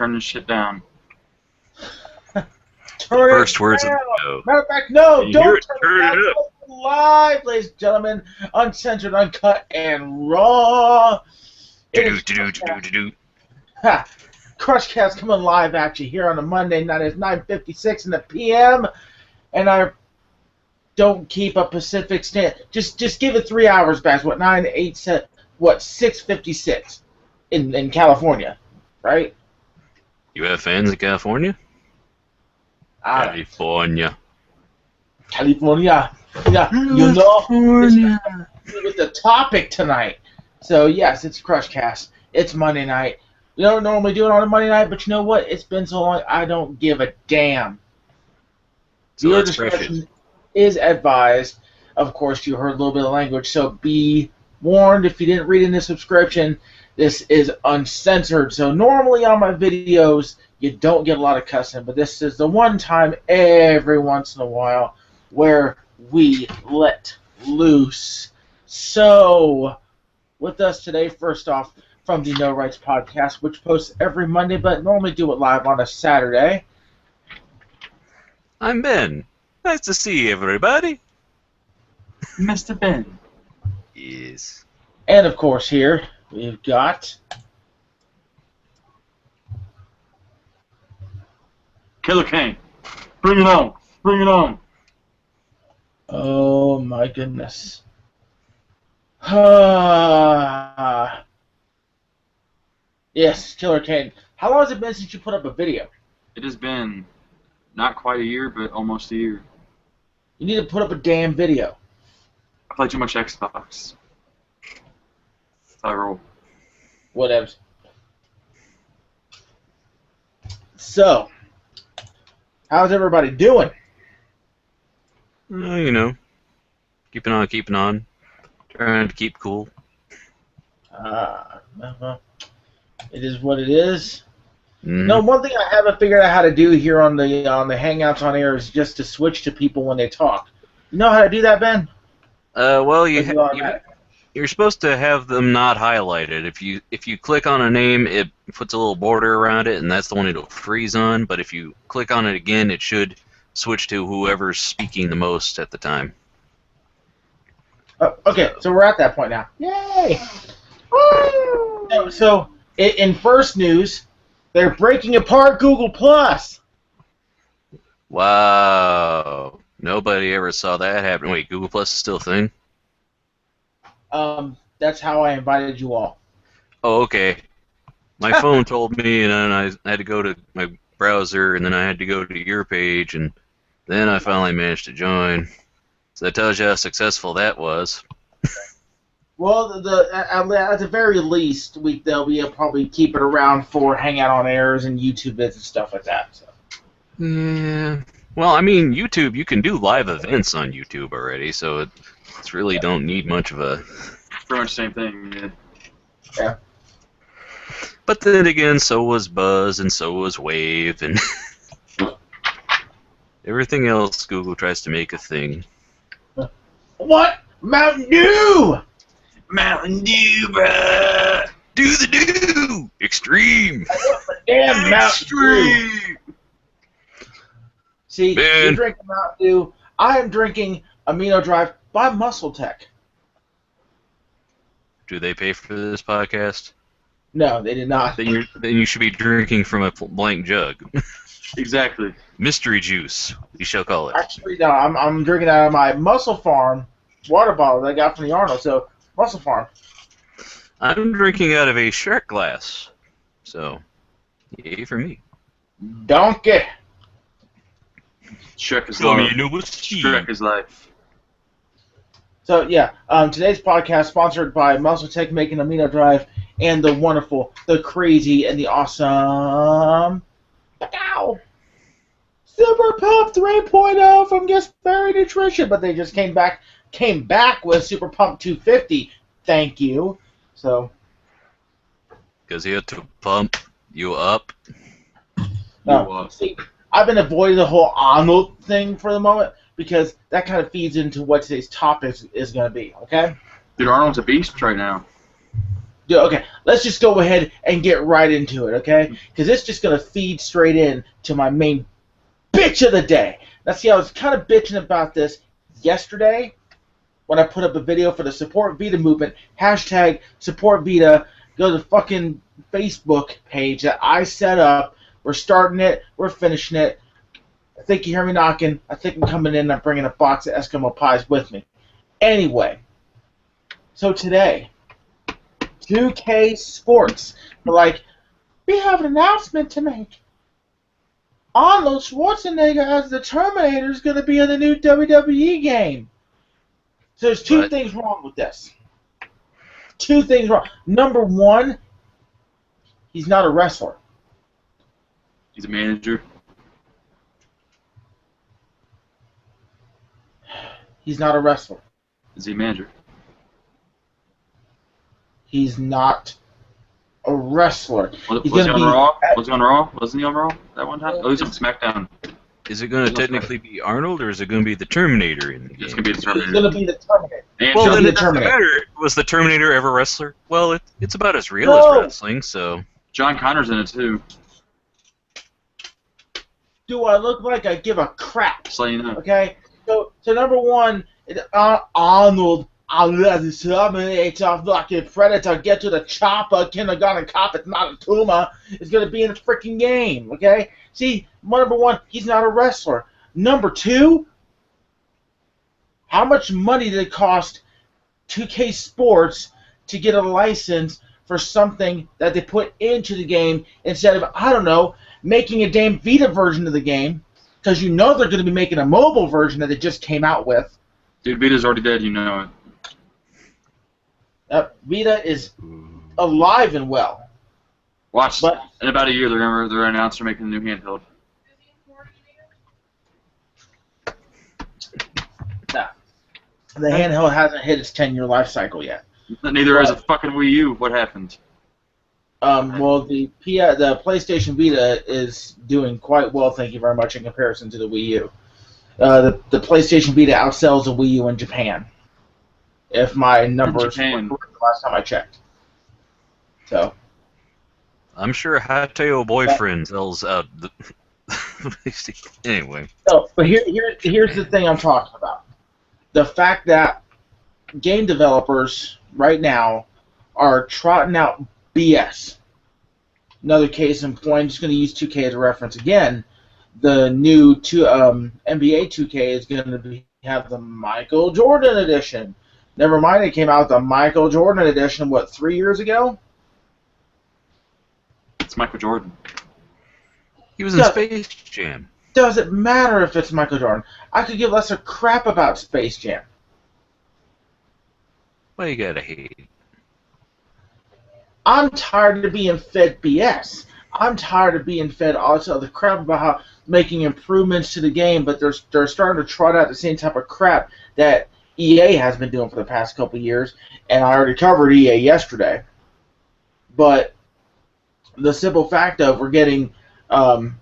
turn this shit down. First words of the show. Matter of fact, no, You don't hear it? turn it up. Live, ladies and gentlemen, uncensored, uncut, and raw. Ha! CrushCast coming live at you here on a Monday night. It's 9:56 in the p.m. And I don't keep a Pacific Standard. Just give it 3 hours back. What 9, 8, 7, what 6:56 in California, right? You have fans in California? California. Yeah, you know, with the topic tonight. So yes, it's CrushCast. It's Monday night. We don't normally do it on a Monday night, but you know what? It's been so long, I don't give a damn. So Your let's discretion is advised. Of course, you heard a little bit of language, so be warned if you didn't read in the subscription. This is uncensored. So normally on my videos, you don't get a lot of cussing, but this is the one time every once in a while where we let loose. So, with us today, first off, from the No Rights Podcast, which posts every Monday, but normally do it live on a Saturday. I'm Ben. Nice to see everybody. Mr. Ben. Yes. And, of course, here we've got... Killer Kane. Bring it on. Bring it on. Oh, my goodness. Yes, Killer Kane. How long has it been since you put up a video? It has been not quite a year, but almost a year. You need to put up a damn video. I play too much Xbox. That's how I roll. Whatever. So, how's everybody doing? You know, keeping on. Trying to keep cool. It is what it is. Mm. No, one thing I haven't figured out how to do here on the Hangouts on Air is just to switch to people when they talk. You know how to do that, Ben? Well, you're supposed to have them not highlighted. If you click on a name, it puts a little border around it, and that's the one it'll freeze on. But if you click on it again, it should switch to whoever's speaking the most at the time. Oh, okay, so we're at that point now. Yay! Woo! So, in first news, they're breaking apart Google+. Wow. Nobody ever saw that happen. Wait, Google Plus is still a thing? That's how I invited you all. Oh, okay. My phone told me, and then I had to go to my browser, and then I had to go to your page, and then I finally managed to join. So that tells you how successful that was. Well, at the very least, they'll be probably keep it around for Hangout on Airs and YouTube vids and stuff like that. So. Yeah. Well, I mean, YouTube, you can do live events on YouTube already, so it's really don't need much of a... Pretty much the same thing. Yeah. But then again, so was Buzz, and so was Wave, and everything else Google tries to make a thing. What? Mountain Dew! Mountain Dew, bruh! Do the do! Extreme! Damn Mountain Dew! See, Ben. you're drinking Mountain Dew. I am drinking Amino Drive by Muscle Tech. Do they pay for this podcast? No, they did not. Then you should be drinking from a blank jug. Exactly. Mystery juice, we shall call it. Actually, no, I'm drinking out of my Muscle Farm water bottle that I got from the Arnold, so Muscle Farm. I'm drinking out of a Shrek glass, so yay for me. Donkey. Shrek is Show me life. a new whiskey. Shrek is life. So, yeah, today's podcast sponsored by Muscle Tech making Amino Drive and the wonderful, the crazy, and the awesome... Ow! Super Pump 3.0 from Guess Berry Nutrition, but they just came back with Super Pump 250. Thank you. So... Because he had to pump you up. See, I've been avoiding the whole Arnold thing for the moment because that kind of feeds into what today's topic is going to be, okay? Dude, Arnold's a beast right now. Okay, let's just go ahead and get right into it, okay? Because it's just going to feed straight in to my main bitch of the day. Now, see, I was kind of bitching about this yesterday when I put up a video for the Support Vita movement, hashtag Support Vita. Go to the fucking Facebook page that I set up. We're starting it. We're finishing it. I think you hear me knocking. I think I'm coming in and I'm bringing a box of Eskimo pies with me. Anyway, so today, 2K Sports were like, we have an announcement to make. Arnold Schwarzenegger as the Terminator is going to be in the new WWE game. So there's two things wrong with this. Two things wrong. Number one, he's not a wrestler. He's a manager. He's not a wrestler. Is he a manager? He's not a wrestler. Was he on Raw? Was he on Raw? Wasn't he on Raw that one time? Oh, he's on SmackDown. Is it going to technically be Arnold, or is it going to be the Terminator in the game? It's going to be the Terminator. It's going to be the Terminator. Well, then it doesn't matter. Was the Terminator ever a wrestler? Well, it's about as real as wrestling, so... John Connor's in it, too. Do I look like I give a crap? Just so you know. Okay? So number one, Arnold, it's a fucking predator, get to the chopper, kindergarten cop, it's not a tumor, is going to be in the freaking game, okay? See, number one, he's not a wrestler. Number two, how much money did it cost 2K Sports to get a license for something that they put into the game instead of, I don't know, making a damn Vita version of the game? Because you know they're going to be making a mobile version that they just came out with. Dude, Vita's already dead, you know it. Vita is alive and well. Watch, in about a year they're announced they're making a new handheld. Nah. The handheld hasn't hit its 10-year life cycle yet. Neither has a fucking Wii U. What happened? Well, the PlayStation Vita is doing quite well, thank you very much, in comparison to the Wii U. The PlayStation Vita outsells the Wii U in Japan, if my numbers were correct the last time I checked. So, I'm sure Hateo Boyfriend sells out the... Anyway. So, but here's the thing I'm talking about. The fact that game developers right now are trotting out BS. Another case in point, I'm just going to use 2K as a reference again. The new NBA 2K is going to have the Michael Jordan edition. Never mind, it came out with the Michael Jordan edition, what, 3 years ago? It's Michael Jordan. He was in Space Jam. Doesn't matter if it's Michael Jordan. I could give less a crap about Space Jam. Well, you gotta hate. I'm tired of being fed BS. I'm tired of being fed all this other crap about how making improvements to the game, but they're starting to trot out the same type of crap that EA has been doing for the past couple of years, and I already covered EA yesterday. But the simple fact of we're getting a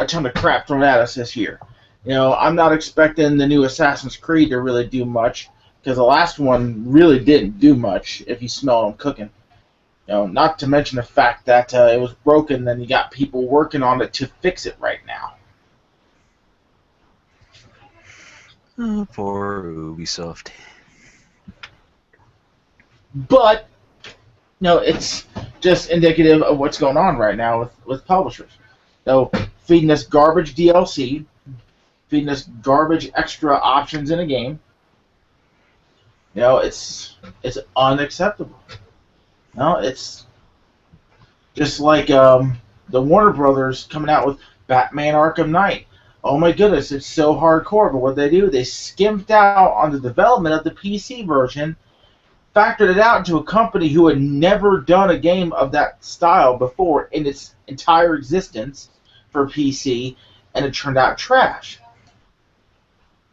ton of crap thrown at us this year. You know, I'm not expecting the new Assassin's Creed to really do much, because the last one really didn't do much if you smell them cooking. You know, not to mention the fact that it was broken, and you got people working on it to fix it right now. Oh, poor Ubisoft. But, no, it's just indicative of what's going on right now with publishers. So, feeding us garbage DLC, feeding us garbage extra options in a game. You know, it's unacceptable. No, it's just like the Warner Brothers coming out with Batman Arkham Knight. Oh my goodness, it's so hardcore, but what they do, they skimped out on the development of the PC version, factored it out into a company who had never done a game of that style before in its entire existence for PC, and it turned out trash.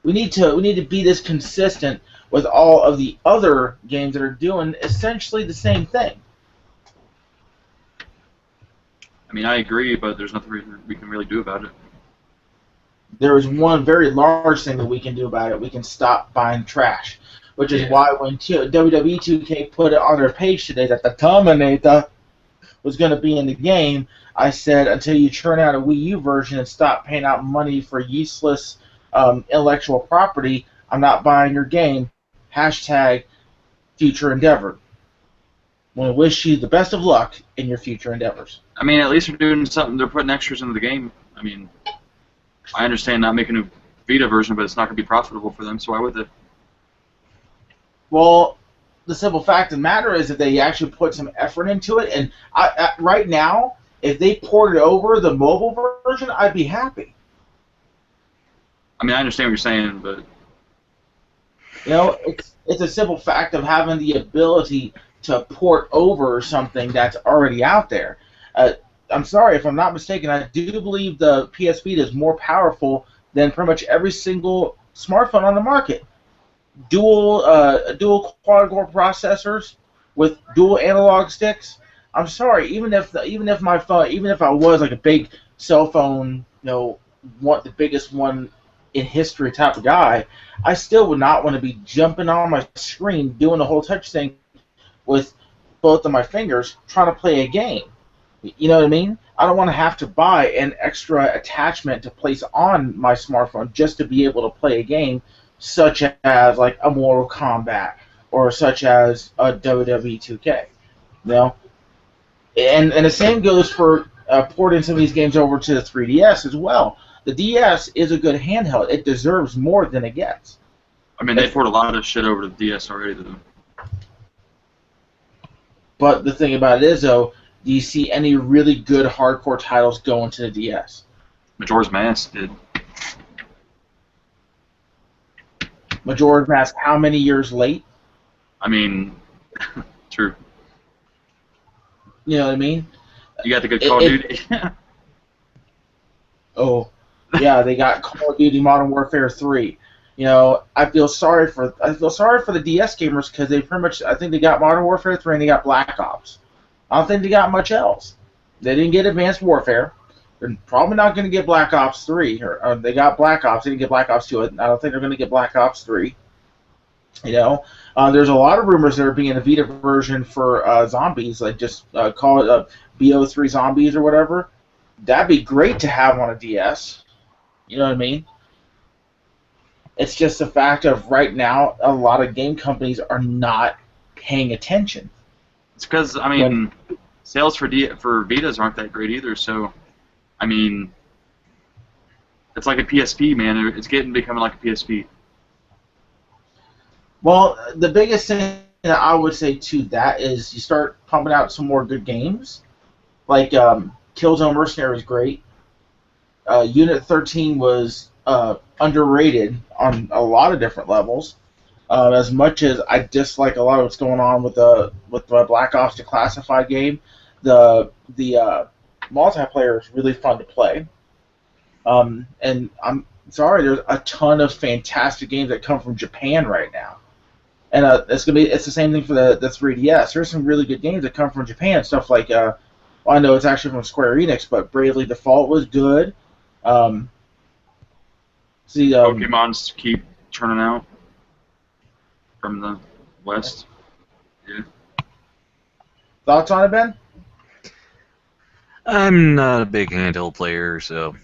We need to be this consistent with all of the other games that are doing essentially the same thing. I mean, I agree, but there's nothing we can really do about it. There is one very large thing that we can do about it. We can stop buying trash. which is why when WWE 2K put it on their page today that the Terminator was going to be in the game, I said, until you churn out a Wii U version and stop paying out money for useless intellectual property, I'm not buying your game. Hashtag future endeavor. I want to wish you the best of luck in your future endeavors. I mean, at least they're doing something. They're putting extras into the game. I mean, I understand not making a Vita version, but it's not going to be profitable for them, so why would they? Well, the simple fact of the matter is that they actually put some effort into it, and right now, if they ported over the mobile version, I'd be happy. I mean, I understand what you're saying, but you know, it's a simple fact of having the ability to port over something that's already out there. I'm sorry, if I'm not mistaken, I do believe the PS Vita is more powerful than pretty much every single smartphone on the market. Dual quad-core processors with dual analog sticks. I'm sorry, even if I was like a big cell phone, the biggest one in history type of guy, I still would not want to be jumping on my screen doing the whole touch thing with both of my fingers trying to play a game. You know what I mean? I don't want to have to buy an extra attachment to place on my smartphone just to be able to play a game, such as like a Mortal Kombat or such as a WWE 2K. You know? And the same goes for porting some of these games over to the 3DS as well. The DS is a good handheld. It deserves more than it gets. I mean, they poured a lot of shit over to the DS already, though. But the thing about it is, though, do you see any really good hardcore titles going to the DS? Majora's Mask did. Majora's Mask, how many years late? I mean, true. You know what I mean? You got the good Call of Duty. Oh, yeah, they got Call of Duty Modern Warfare 3. You know, I feel sorry for the DS gamers because they pretty much, I think they got Modern Warfare 3 and they got Black Ops. I don't think they got much else. They didn't get Advanced Warfare. They're probably not going to get Black Ops 3. Or they got Black Ops. They didn't get Black Ops 2. I don't think they're going to get Black Ops 3. You know, there's a lot of rumors there being a Vita version for zombies, like just call it BO3 Zombies or whatever. That'd be great to have on a DS. You know what I mean? It's just a fact of right now, a lot of game companies are not paying attention. It's because, I mean, sales for Vitas aren't that great either, so, I mean, it's like a PSP, man. It's becoming like a PSP. Well, the biggest thing that I would say to that is you start pumping out some more good games. Like, Killzone Mercenary is great. Unit 13 was underrated on a lot of different levels. As much as I dislike a lot of what's going on with the Black Ops Declassified game, the multiplayer is really fun to play. And I'm sorry, there's a ton of fantastic games that come from Japan right now, and it's the same thing for the 3DS. There's some really good games that come from Japan, stuff like well, I know it's actually from Square Enix, but Bravely Default was good. Pokemon's keep turning out from the West. Yeah. Thoughts on it, Ben? I'm not a big handheld player, so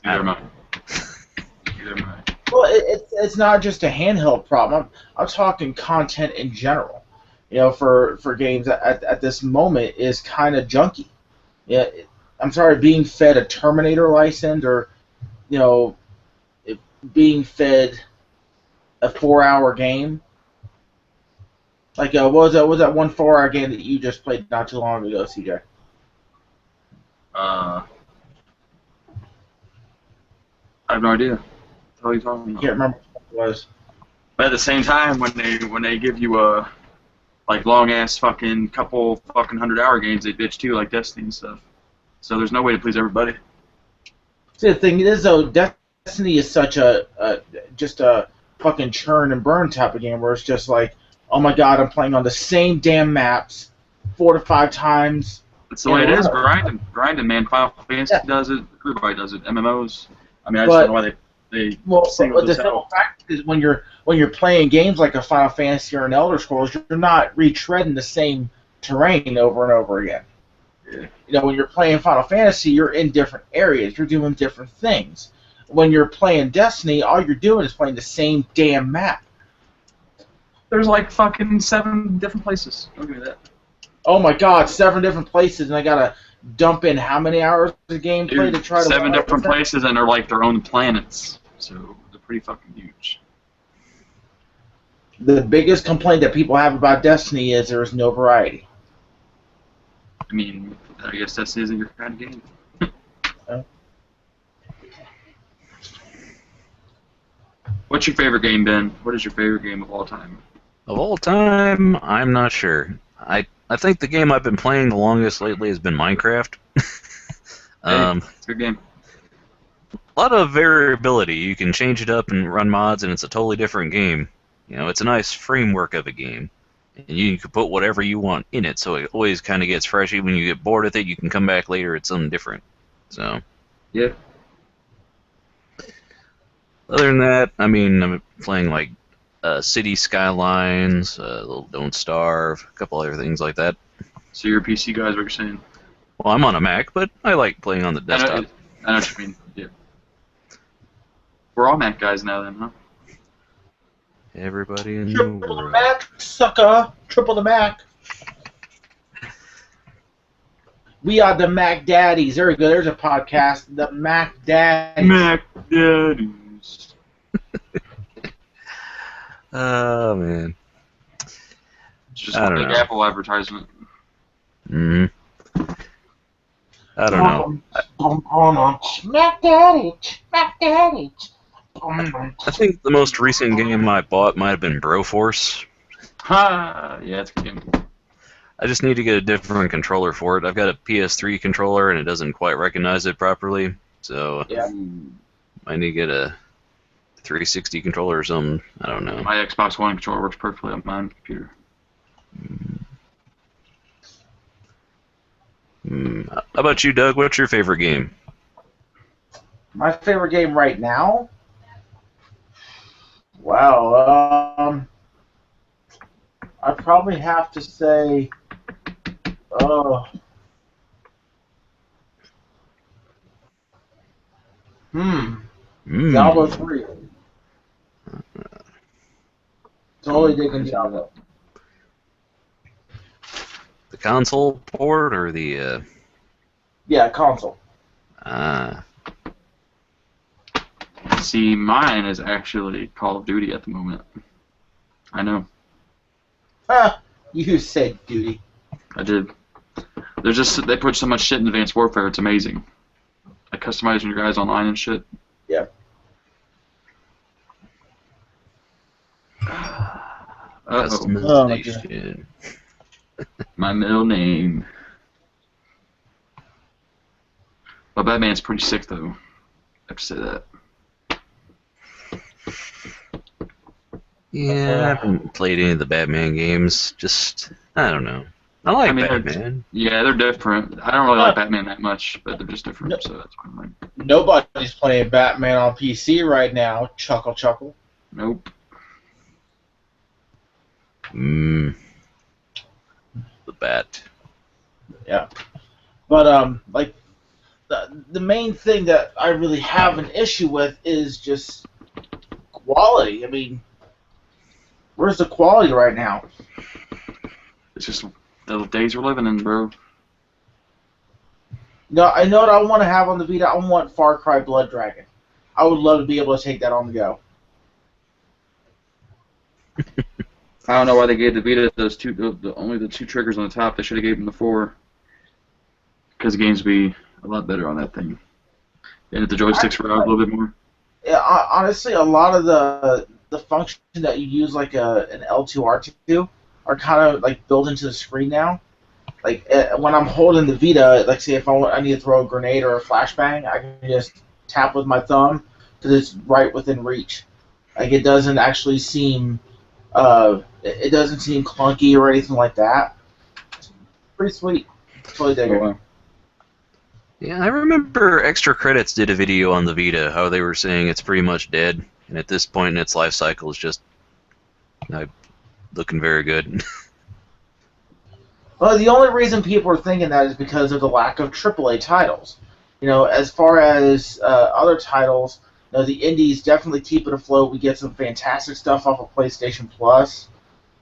Either am I. Well, it's not just a handheld problem. I'm talking content in general. You know, for games at this moment is kind of junky. Yeah, I'm sorry, being fed a Terminator license or, you know, being fed a 4-hour game. Like, what was that one 4-hour game that you just played not too long ago, CJ? I have no idea. What are you talking about? I can't remember what it was. But at the same time, when they give you a like long ass fucking couple fucking 100-hour games, they bitch too, like Destiny and stuff. So there's no way to please everybody. See, the thing is, though, Destiny is such just a fucking churn and burn type of game where it's just like, oh my god, I'm playing on the same damn maps 4 to 5 times. That's the way it is. Grinding, man. Final Fantasy does it. Everybody does it. MMOs. I mean, I just don't know why they Well, singled the this simple out. fact is when you're playing games like a Final Fantasy or an Elder Scrolls, you're not retreading the same terrain over and over again. Yeah. You know, when you're playing Final Fantasy, you're in different areas. You're doing different things. When you're playing Destiny, all you're doing is playing the same damn map. There's like fucking 7 different places. Don't give me that. Oh my God, 7 different places, and I gotta dump in how many hours of gameplay to try to 7 different 100%? places, and they're like their own planets, so they're pretty fucking huge. The biggest complaint that people have about Destiny is there is no variety. I mean, I guess this isn't your kind of game. What's your favorite game, Ben? What is your favorite game of all time? Of all time, I'm not sure. I think the game I've been playing the longest lately has been Minecraft. It's a good game. A lot of variability. You can change it up and run mods, and it's a totally different game. You know, it's a nice framework of a game, and you can put whatever you want in it, so it always kind of gets fresh. Even when you get bored with it, you can come back later. It's something different. So. Yeah. Other than that, I mean, I'm playing like City Skylines, little Don't Starve, a couple other things like that. So you're a PC guy, is what you're saying? Well, I'm on a Mac, but I like playing on the desktop. I know what you mean. Yeah. We're all Mac guys now, then, huh? Everybody in the Triple the world. Mac, sucker! Triple the Mac. We are the Mac Daddies. There we go. There's a podcast. The Mac Daddies. Mac Daddies. Oh, man. It's just I a don't big know. Apple advertisement. I don't know. Mac Daddies. Mac Daddies. I think the most recent game I bought might have been Broforce. Ha! Yeah, it's a good game. I just need to get a different controller for it. I've got a PS3 controller, and it doesn't quite recognize it properly, so Yeah. I need to get a 360 controller or something. I don't know. My Xbox One controller works perfectly on my computer. How about you, Doug? What's your favorite game? My favorite game right now? Wow. I probably have to say, Diablo 3. Totally digging Diablo. The console port or the? Yeah, console. See, mine is actually Call of Duty at the moment. I know. You said duty. I did. They put so much shit in Advanced Warfare, it's amazing. Like customizing your guys online and shit. Yeah. Customization. My middle name. But Batman's pretty sick, though. I have to say that. Yeah, I haven't played any of the Batman games. Just, I don't know. I like Batman. Yeah, they're different. I don't really like Batman that much, but they're just different, so that's what I'm like. Nobody's playing Batman on PC right now. Chuckle, chuckle. Nope. The Bat. Yeah. But, like, the main thing that I really have an issue with is just quality. I mean, where's the quality right now? It's just the days we're living in, bro. No, I know what I want to have on the Vita. I want Far Cry Blood Dragon. I would love to be able to take that on the go. I don't know why they gave the Vita those only the 2 triggers on the top. They should have gave them the 4. Because the games would be a lot better on that thing. And if the joysticks were out a little bit more. Yeah, honestly, a lot of the function that you use, like an L2, R2, are kind of like built into the screen now. Like when I'm holding the Vita, like say if I need to throw a grenade or a flashbang, I can just tap with my thumb because it's right within reach. Like it doesn't actually seem, it doesn't seem clunky or anything like that. It's pretty sweet. Totally dig it. Yeah, I remember Extra Credits did a video on the Vita, how they were saying it's pretty much dead, and at this point in its life cycle, it's just looking very good. Well, the only reason people are thinking that is because of the lack of AAA titles. As far as other titles, the indies definitely keep it afloat. We get some fantastic stuff off of PlayStation Plus.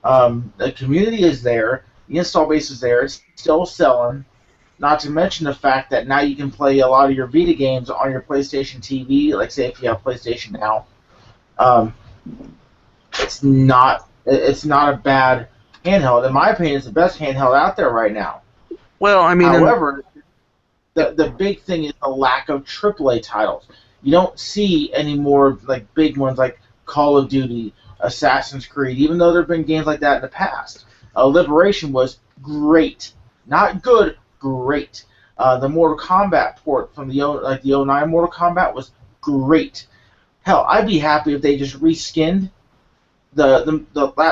The community is there. The install base is there. It's still selling. Not to mention the fact that now you can play a lot of your Vita games on your PlayStation TV. Like, say, if you have PlayStation Now, it's not a bad handheld. In my opinion, it's the best handheld out there right now. Well, I mean, however, the big thing is the lack of AAA titles. You don't see any more like big ones like Call of Duty, Assassin's Creed, even though there have been games like that in the past. Liberation was great, not good, great. The Mortal Kombat port from the 09 Mortal Kombat was great. Hell, I'd be happy if they just reskinned that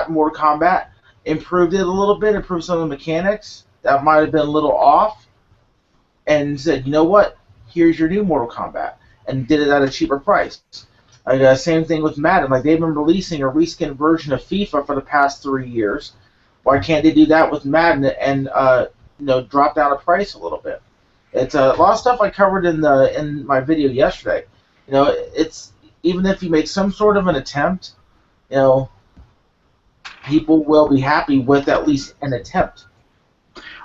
Mortal Kombat, improved it a little bit, improved some of the mechanics that might have been a little off, and said, you know what, here's your new Mortal Kombat, and did it at a cheaper price. Like, same thing with Madden. Like, they've been releasing a reskinned version of FIFA for the past 3 years. Why can't they do that with Madden and drop down the price a little bit? It's a lot of stuff I covered in my video yesterday. It's even if you make some sort of an attempt, people will be happy with at least an attempt.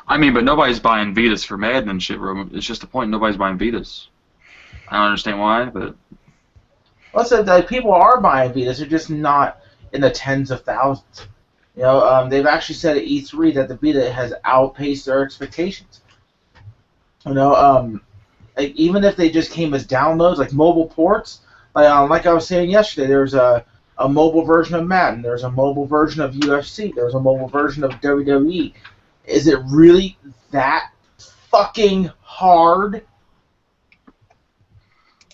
I mean, but nobody's buying Vitas for Madden and shit, bro. It's just the point. Nobody's buying Vitas. I don't understand why, but... Well, so that people are buying Vitas. They're just not in the tens of thousands. They've actually said at E3 that the Vita has outpaced their expectations. Like, even if they just came as downloads, like mobile ports, like I was saying yesterday, there's a mobile version of Madden, there's a mobile version of UFC, there's a mobile version of WWE. Is it really that fucking hard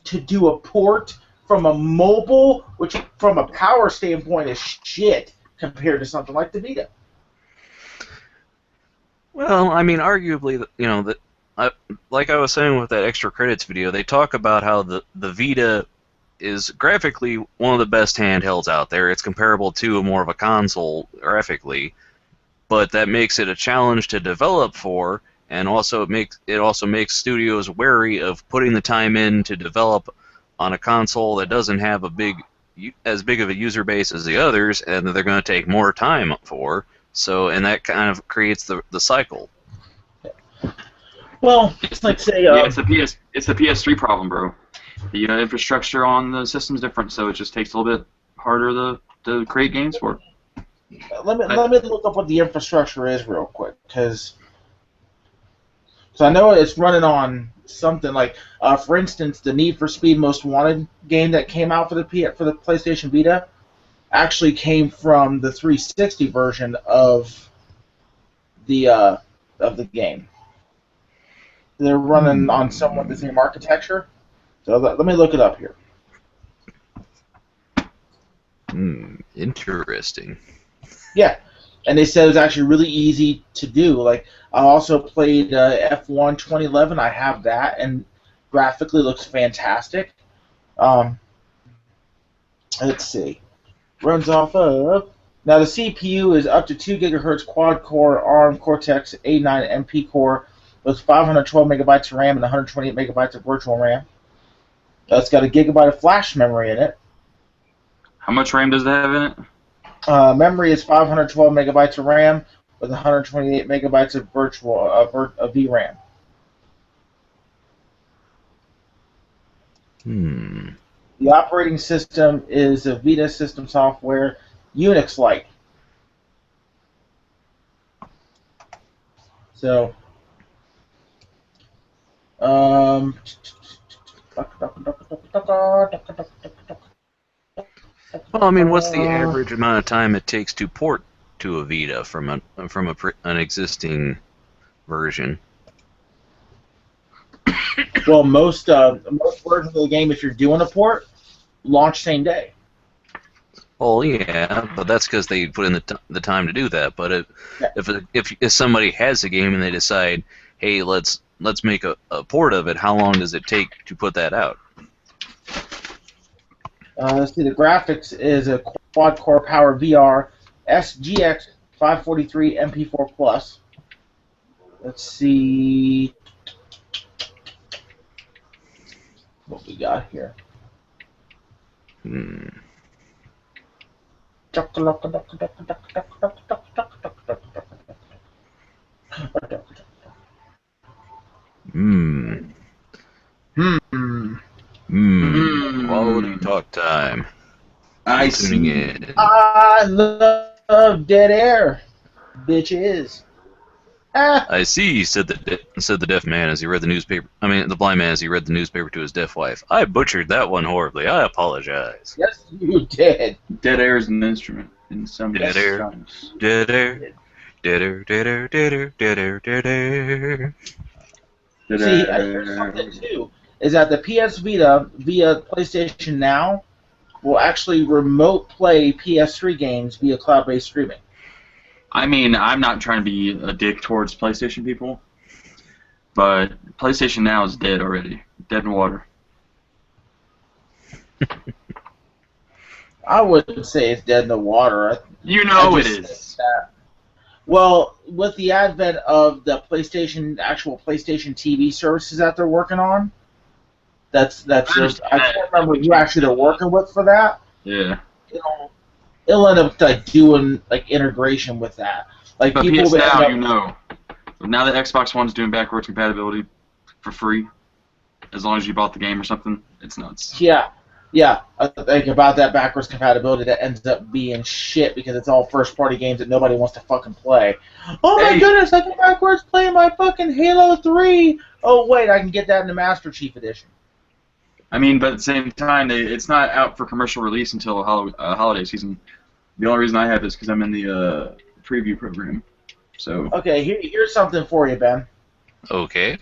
to do a port from a mobile, which from a power standpoint is shit compared to something like the Vita? Well, I mean, arguably, like I was saying with that Extra Credits video, they talk about how the Vita is graphically one of the best handhelds out there. It's comparable to more of a console graphically, but that makes it a challenge to develop for, and also it makes studios wary of putting the time in to develop on a console that doesn't have as big of a user base as the others, and that they're going to take more time for. So, and that kind of creates the cycle. Well, it's like say, it's the PS3 problem, bro. The infrastructure on the system's different, so it just takes a little bit harder to create games for. Let me look up what the infrastructure is real quick, because I know it's running on something like, for instance, the Need for Speed Most Wanted game that came out for the PlayStation Vita actually came from the 360 version of the game. They're running on somewhat the same architecture. So let me look it up here. Interesting. Yeah, and they said it was actually really easy to do. Like, I also played F1 2011. I have that, and graphically looks fantastic. Let's see. Runs off of... Now, the CPU is up to 2 gigahertz quad-core ARM Cortex-A9 MP core with 512 megabytes of RAM and 128 megabytes of virtual RAM. It's got a gigabyte of flash memory in it. How much RAM does it have in it? Memory is 512 megabytes of RAM with 128 megabytes of virtual VRAM. The operating system is a Vita system software, Unix-like. So, well, I mean, what's the average amount of time it takes to port to a Vita from an existing version? Well, most versions of the game, if you're doing a port, launch same day. Well, yeah, but that's because they put in the time to do that. But if somebody has a game and they decide, hey, let's let's make a port of it. How long does it take to put that out? Let's see. The graphics is a quad-core Power VR SGX 543 MP4 Plus. Let's see what we got here. Quality talk time. I Tuning see. in. I love dead air, bitches. I see, said the deaf man as he read the newspaper. I mean, the blind man as he read the newspaper to his deaf wife. I butchered that one horribly. I apologize. Yes, you did. Dead air is an instrument in some Dead air. genres. Dead air. Dead air. Dead air. Dead air. Dead air. Dead air. See, here's something too, is that the PS Vita via PlayStation Now will actually remote play PS3 games via cloud-based streaming. I mean, I'm not trying to be a dick towards PlayStation people, but PlayStation Now is dead already. Dead in water. I wouldn't say it's dead in the water. You know I it just is. think that- Well, with the advent of the actual PlayStation TV services that they're working on, I can't remember who actually they're working with for that. Yeah. It'll end up like doing like integration with that. Like But people PS will end Now, up- you know. Now that Xbox One's doing backwards compatibility for free, as long as you bought the game or something, it's nuts. Yeah. I think about that backwards compatibility that ends up being shit because it's all first-party games that nobody wants to fucking play. Oh my Hey. goodness, I can backwards play my fucking Halo 3! Oh wait, I can get that in the Master Chief Edition. I mean, but at the same time, it's not out for commercial release until holiday season. The only reason I have it is because I'm in the preview program. So Okay, here's something for you, Ben. Okay.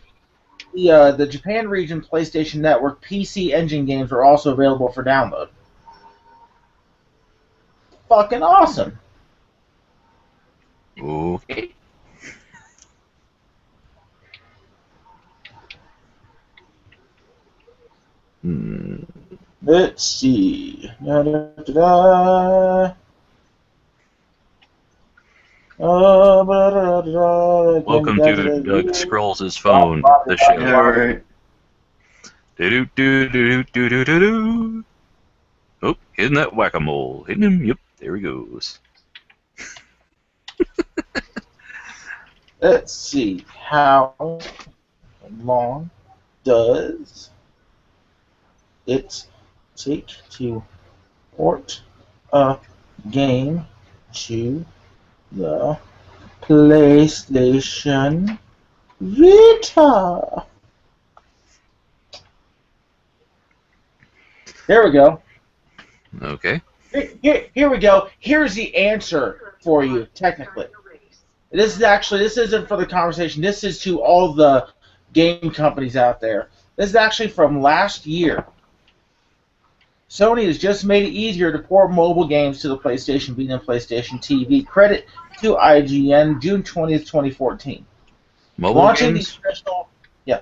The Japan region PlayStation Network PC Engine games are also available for download. Fucking awesome. Okay. Let's see. Da-da-da-da. Welcome to Doug Scrolls' phone, the show. yeah, right. Do-do-do-do-do-do-do-do. Oh, hitting that whack-a-mole. Hitting him. Yep, there he goes. Let's see. How long does it take to port a game to the PlayStation Vita? There we go. Okay. Here we go. Here's the answer for you, technically. This isn't for the conversation. This is to all the game companies out there. This is actually from last year. Sony has just made it easier to port mobile games to the PlayStation Vita and PlayStation TV. Credit to IGN, June 20th, 2014. Mobile Launching games? the official... Yeah.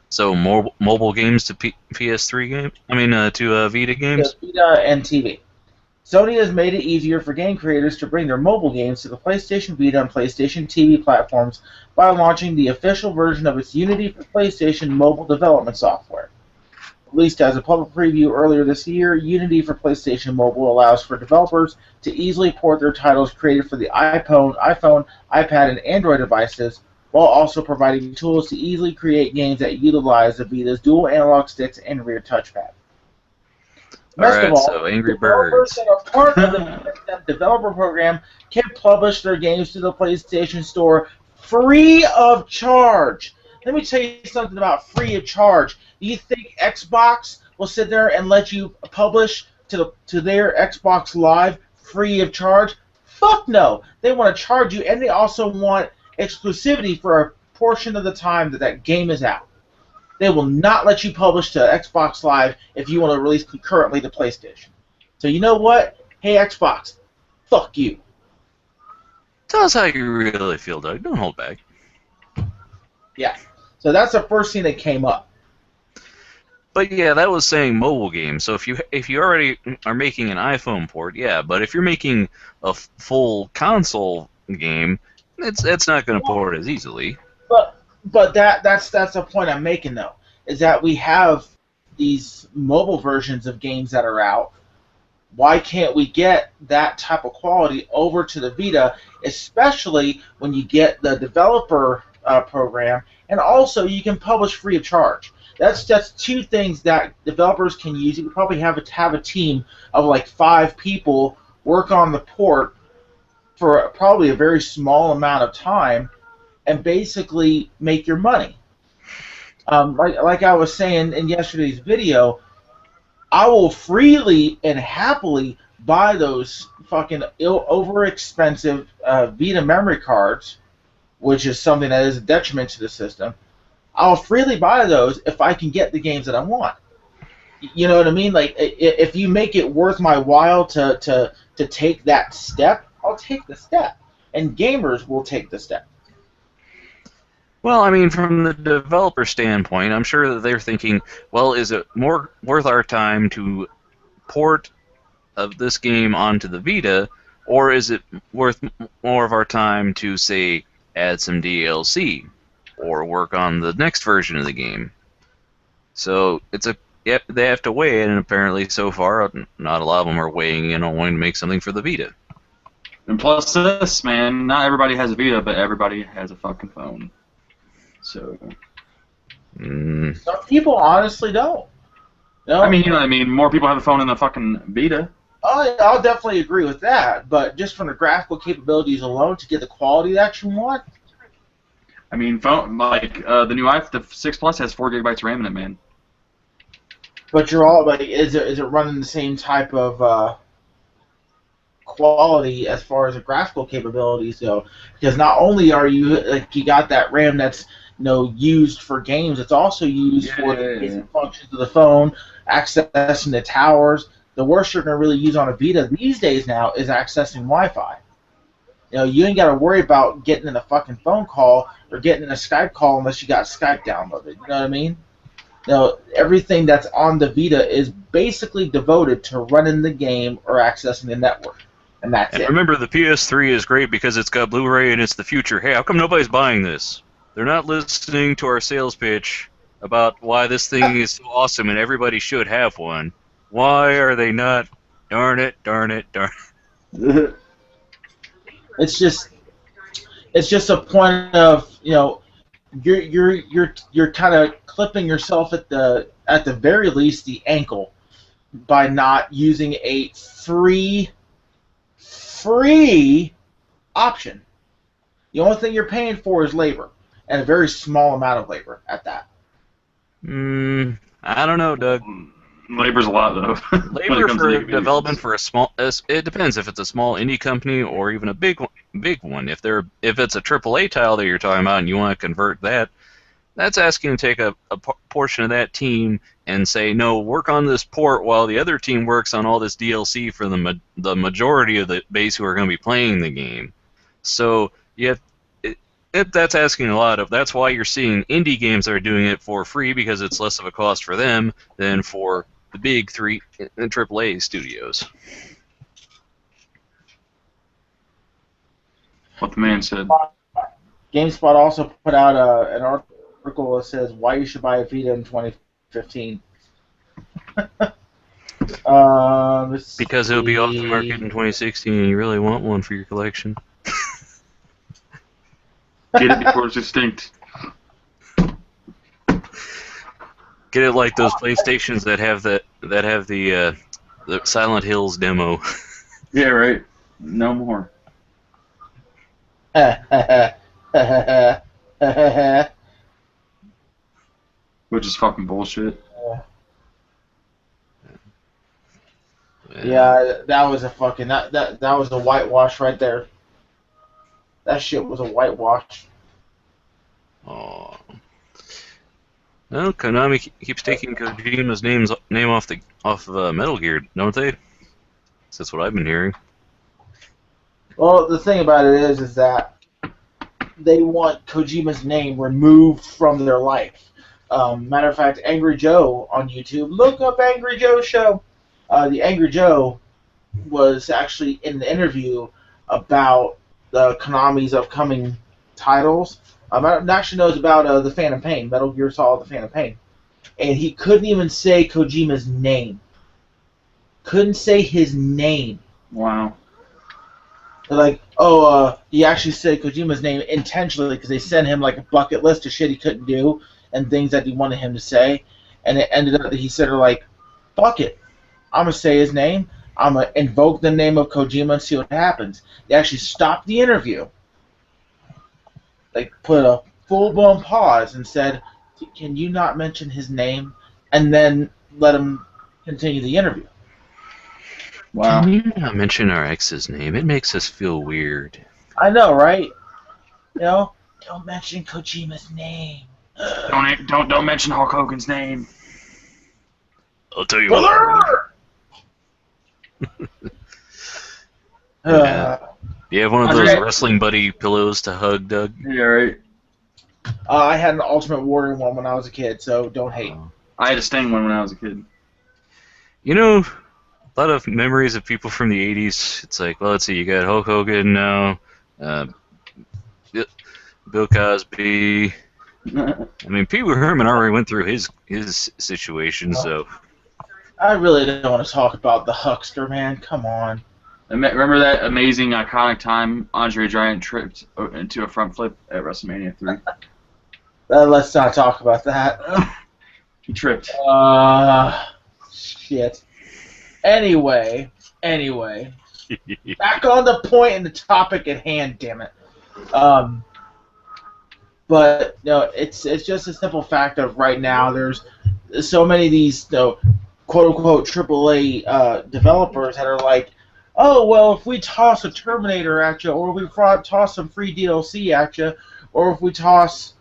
So more mobile games to PS3 games? I mean, to Vita games? Vita and TV. Sony has made it easier for game creators to bring their mobile games to the PlayStation Vita and PlayStation TV platforms by launching the official version of its Unity for PlayStation mobile development software. Released as a public preview earlier this year, Unity for PlayStation Mobile allows for developers to easily port their titles created for the iPhone, iPad, and Android devices, while also providing tools to easily create games that utilize the Vita's dual analog sticks and rear touchpad. Best of Alright, all, so Angry developers Birds. that are part of the developer program can publish their games to the PlayStation Store free of charge. Let me tell you something about free of charge. Do you think Xbox will sit there and let you publish to their Xbox Live free of charge? Fuck no. They want to charge you, and they also want exclusivity for a portion of the time that game is out. They will not let you publish to Xbox Live if you want to release concurrently to PlayStation. So you know what? Hey, Xbox, fuck you. Tell us how you really feel, Doug. Don't hold back. Yeah. So that's the first thing that came up. But yeah, that was saying mobile games. So if you already are making an iPhone port, yeah. But if you're making a full console game, it's not going to port as easily. But that's the point I'm making though, is that we have these mobile versions of games that are out. Why can't we get that type of quality over to the Vita, especially when you get the developer program, and also you can publish free of charge. That's two things that developers can use. You could probably have a team of like 5 people work on the port for probably a very small amount of time, and basically make your money. Like I was saying in yesterday's video, I will freely and happily buy those fucking over-expensive Vita memory cards, which is something that is a detriment to the system. I'll freely buy those if I can get the games that I want. You know what I mean? Like, if you make it worth my while to take that step, I'll take the step. And gamers will take the step. Well, I mean, from the developer standpoint, I'm sure that they're thinking, well, is it more worth our time to port of this game onto the Vita, or is it worth more of our time to, say, add some DLC or work on the next version of the game? So they have to weigh it, and apparently so far, not a lot of them are weighing in on wanting to make something for the Vita. And plus this, man, not everybody has a Vita, but everybody has a fucking phone. So. Some people honestly don't. No. I mean, you know what I mean? More people have a phone than a fucking Vita. I'll definitely agree with that, but just from the graphical capabilities alone to get the quality that you want. I mean, phone like the new iPhone, the 6 Plus has 4 gigabytes of RAM in it, man. But you're all like, is it running the same type of quality as far as the graphical capabilities go? Because not only are you you got that RAM that's used for games, it's also used for the basic functions of the phone, accessing the towers. The worst you're going to really use on a Vita these days now is accessing Wi-Fi. You ain't got to worry about getting in a fucking phone call or getting in a Skype call unless you got Skype downloaded. You know what I mean? Everything that's on the Vita is basically devoted to running the game or accessing the network. And that's it. Remember, the PS3 is great because it's got Blu-ray and it's the future. Hey, how come nobody's buying this? They're not listening to our sales pitch about why this thing is so awesome and everybody should have one. Why are they not? Darn it, darn it, darn it. It's just a point of, you're kind of clipping yourself at the very least the ankle by not using a free option. The only thing you're paying for is labor, and a very small amount of labor at that. I don't know, Doug. Labor's a lot, though. Labor for development for a small, it depends if it's a small indie company or even a big one. If it's a AAA title that you're talking about and you want to convert that, that's asking to take a portion of that team and say, no, work on this port while the other team works on all this DLC for the majority of the base who are going to be playing the game. So that's asking a lot of. That's why you're seeing indie games that are doing it for free, because it's less of a cost for them than for the big 3 AAA studios. What the man said. GameSpot also put out an article that says why you should buy a Vita in 2015. Because it'll be off the market in 2016 and you really want one for your collection. Get it before it's extinct. Get it like those PlayStations that have the Silent Hills demo. Yeah, right. No more. Which is fucking bullshit. Yeah, that was a fucking that was a whitewash right there. That shit was a whitewash. Oh. No, Konami keeps taking Kojima's name off Metal Gear, don't they? That's what I've been hearing. Well, the thing about it is that they want Kojima's name removed from their life. Matter of fact, Angry Joe on YouTube, look up Angry Joe show. The Angry Joe was actually in the interview about the Konami's upcoming titles. Actually knows about the Phantom Pain, Metal Gear Solid: The Phantom Pain, and he couldn't even say Kojima's name. Couldn't say his name. Wow. They're like, he actually said Kojima's name intentionally because they sent him like a bucket list of shit he couldn't do and things that he wanted him to say, and it ended up that he said, like, fuck it, I'm gonna say his name. I'm gonna invoke the name of Kojima and see what happens. They actually stopped the interview. They put a full-blown pause and said, can you not mention his name? And then let him continue the interview. Wow. Can you not mention our ex's name? It makes us feel weird. I know, right? Don't mention Kojima's name. Don't mention Hulk Hogan's name. I'll tell you what. Yeah. Do you have one of those wrestling buddy pillows to hug, Doug? Yeah, right. I had an Ultimate Warrior one when I was a kid, so don't hate. I had a Sting one when I was a kid. You know, a lot of memories of people from the 80s. It's like, well, let's see, you got Hulk Hogan now, Bill Cosby. I mean, Pee Wee Herman already went through his situation, so. I really don't want to talk about the Huckster, man. Come on. Remember that amazing, iconic time Andre Giant tripped into a front flip at WrestleMania 3? Let's not talk about that. He tripped. Shit. Anyway. Back on the point and the topic at hand, damn it. But no, it's just a simple fact of right now there's so many of these quote unquote AAA developers that are like, oh well, if we toss a Terminator at you, or we toss some free DLC at you, or if we toss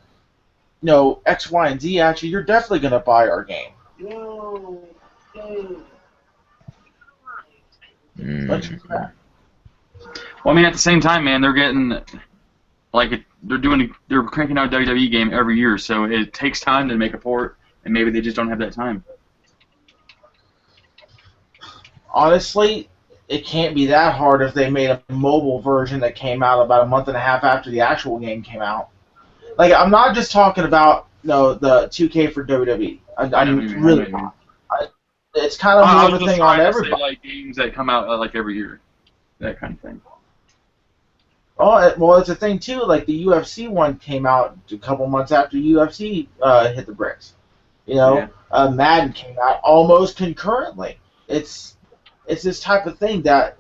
X, Y, and Z at you, you're definitely gonna buy our game. Bunch of crap. Well, I mean, at the same time, man, they're getting they're cranking out a WWE game every year, so it takes time to make a port, and maybe they just don't have that time. Honestly, it can't be that hard if they made a mobile version that came out about a month and a half after the actual game came out. Like, I'm not just talking about the 2K for WWE. I'm really not. It's kind of more of a thing on everybody. Like games that come out like every year, that kind of thing. Oh, well, it's a thing too. Like the UFC one came out a couple months after UFC hit the bricks. Madden came out almost concurrently. It's this type of thing that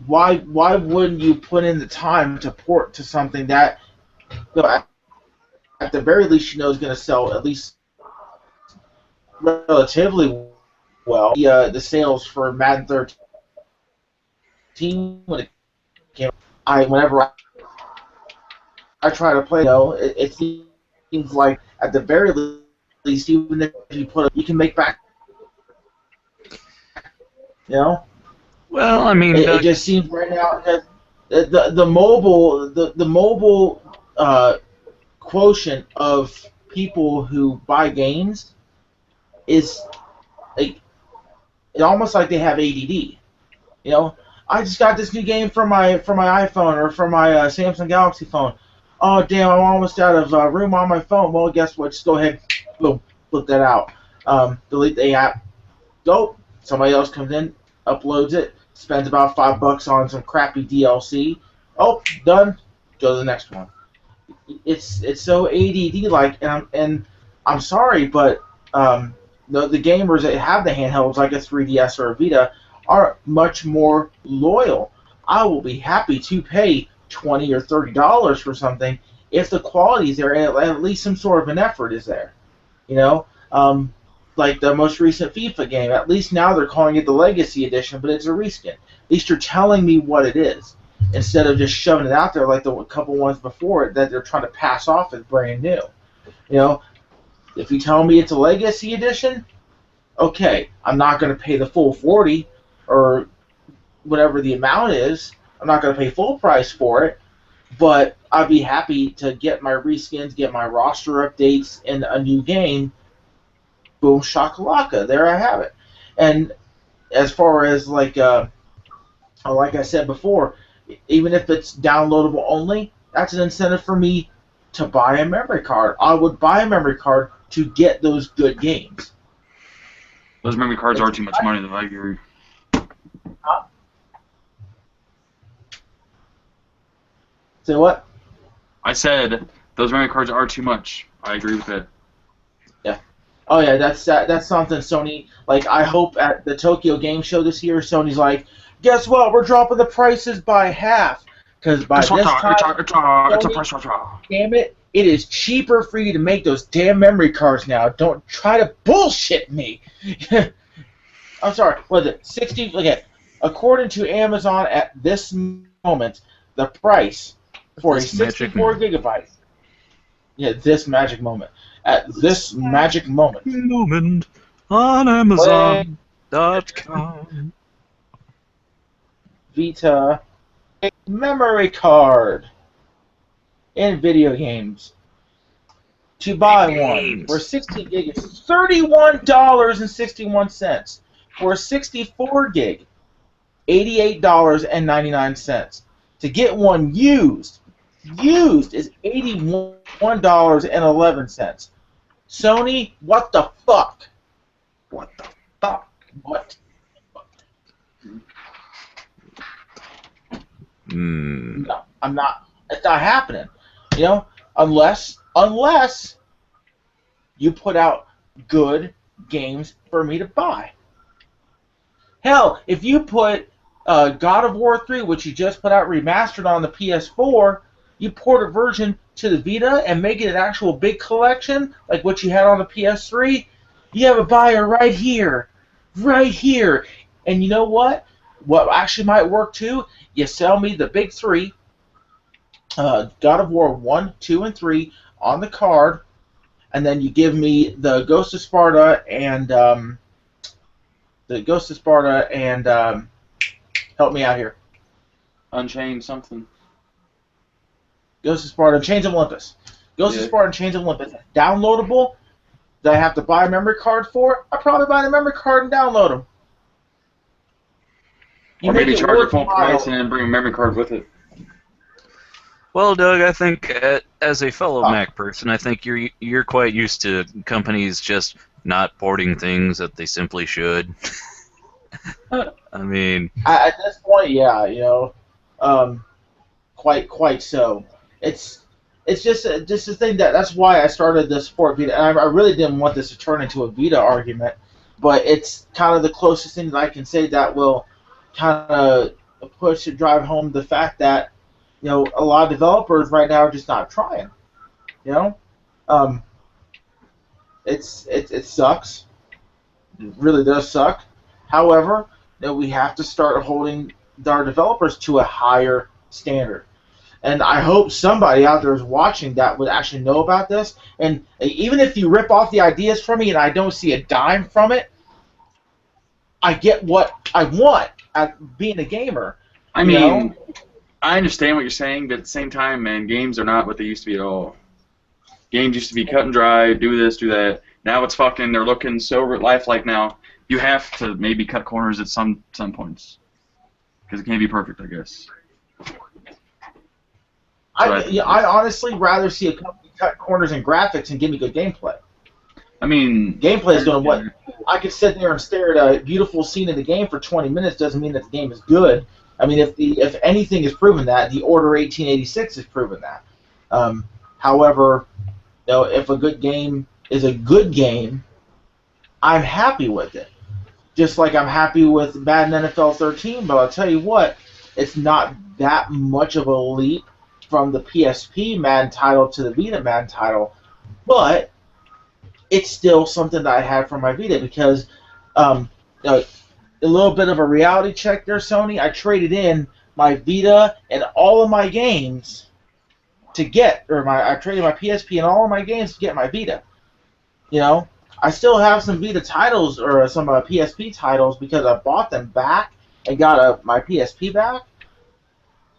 why wouldn't you put in the time to port to something that at the very least is going to sell at least relatively well. The sales for Madden 13 when it came, whenever I try to play, it seems like at the very least, even if you you can make back. Well, I mean, it just seems right now that the mobile quotient of people who buy games is it almost like they have ADD. I just got this new game for my iPhone or for my Samsung Galaxy phone. Oh damn, I'm almost out of room on my phone. Well, guess what? Just go ahead, boom, flip that out. Delete the app. Go. Somebody else comes in, uploads it, spends about $5 on some crappy DLC. Oh, done. Go to the next one. It's so ADD-like, and I'm sorry, but the gamers that have the handhelds like a 3DS or a Vita are much more loyal. I will be happy to pay $20 or $30 for something if the quality is there and at least some sort of an effort is there. Like the most recent FIFA game, at least now they're calling it the Legacy Edition, but it's a reskin. At least you're telling me what it is, instead of just shoving it out there like the couple ones before it that they're trying to pass off as brand new. If you tell me it's a Legacy Edition, okay, I'm not going to pay the full $40 or whatever the amount is. I'm not going to pay full price for it, but I'd be happy to get my reskins, get my roster updates in a new game. Boom shakalaka, there I have it. And as far as like I said before, even if it's downloadable only, that's an incentive for me to buy a memory card. I would buy a memory card to get those good games. Those memory cards are too much money, though. I agree. Say what? I said those memory cards are too much. I agree with that. Yeah. Oh yeah, that's something Sony. Like, I hope at the Tokyo Game Show this year, Sony's like, guess what? We're dropping the prices by half. Because by this time, Sony, damn it, it is cheaper for you to make those damn memory cards now. Don't try to bullshit me. I'm sorry. What is it? 60. Look at. According to Amazon, at this moment, the price for a 64 gigabyte. Yeah, this magic moment. At this magic moment. Moment on Amazon.com. Vita memory card in video games. To buy one for 60 gig is $31.61. For 64 gig, $88.99. To get one used is $81.11. Sony, what the fuck? What the fuck? What? No, I'm not. It's not happening. You know, unless you put out good games for me to buy. Hell, if you put God of War 3, which you just put out remastered on the PS4, you port a version to the Vita and make it an actual big collection, like what you had on the PS3, you have a buyer right here. Right here. And you know what? What actually might work too, you sell me the big three, God of War 1, 2, and 3 on the card, and then you give me the Ghost of Sparta and help me out here. Unchained something. Ghost of Sparta and Chains of Olympus. Ghost of Sparta and Chains of Olympus. Downloadable that I have to buy a memory card for, I probably buy the memory card and download them. Or maybe charge a full price and then bring a memory card with it. Well, Doug, I think as a fellow Mac person, I think you're quite used to companies just not porting things that they simply should. I mean, at this point, yeah, you know, quite so. It's just a thing that's why I started the support Vita, and I really didn't want this to turn into a Vita argument, but it's kind of the closest thing that I can say that will kind of push to drive home the fact that, you know, a lot of developers right now are just not trying. You know, it sucks. It really does suck. However, you know, we have to start holding our developers to a higher standard. And I hope somebody out there is watching that would actually know about this. And even if you rip off the ideas from me and I don't see a dime from it, I get what I want at being a gamer. I mean, I understand what you're saying, but at the same time, man, games are not what they used to be at all. Games used to be cut and dry, do this, do that. Now it's fucking, they're looking so lifelike now. You have to maybe cut corners at some points. Because it can't be perfect, I guess. I'd honestly rather see a company cut corners in graphics and give me good gameplay. I mean, gameplay is going to what I could sit there and stare at a beautiful scene in the game for 20 minutes doesn't mean that the game is good. I mean, if anything has proven that, the Order 1886 has proven that. However, you know, if a good game is a good game, I'm happy with it. Just like I'm happy with Madden NFL 13, but I'll tell you what, it's not that much of a leap from the PSP Madden title to the Vita Madden title, but it's still something that I had for my Vita because you know, a little bit of a reality check there, Sony. I traded in my Vita and all of my games to get, I traded my PSP and all of my games to get my Vita. You know, I still have some Vita titles or some PSP titles because I bought them back and got my PSP back.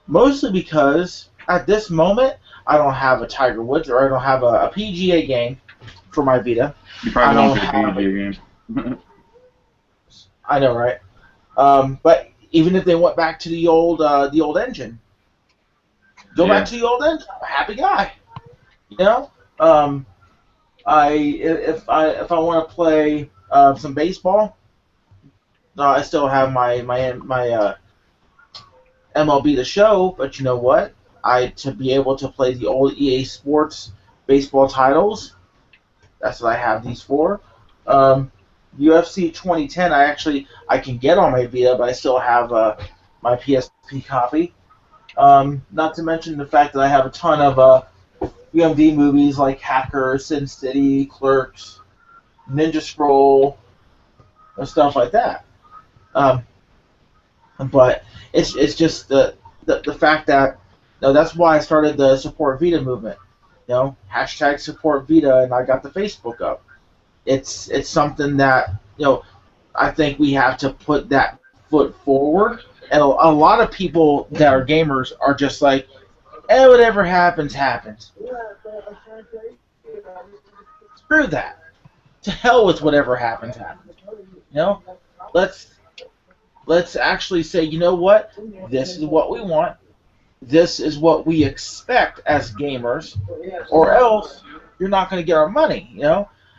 Mostly because at this moment, I don't have a Tiger Woods or I don't have a PGA game for my Vita. You probably don't get a PGA game. I know, right? But even if they went back to the old engine, back to the old engine. I'm a happy guy. You know, if I want to play some baseball, I still have my MLB The Show. But you know what? To be able to play the old EA Sports baseball titles, that's what I have these for. UFC 2010, I can get on my Vita, but I still have my PSP copy. Not to mention the fact that I have a ton of UMD movies like Hacker, Sin City, Clerks, Ninja Scroll, and stuff like that. But it's just the fact that that's why I started the Support Vita movement. Hashtag Support Vita, and I got the Facebook up. It's something that I think we have to put that foot forward. And a lot of people that are gamers are just like, whatever happens, happens. Screw that. To hell with whatever happens, happens. Let's actually say, you know what? This is what we want. This is what we expect as gamers, or else you're not going to get our money.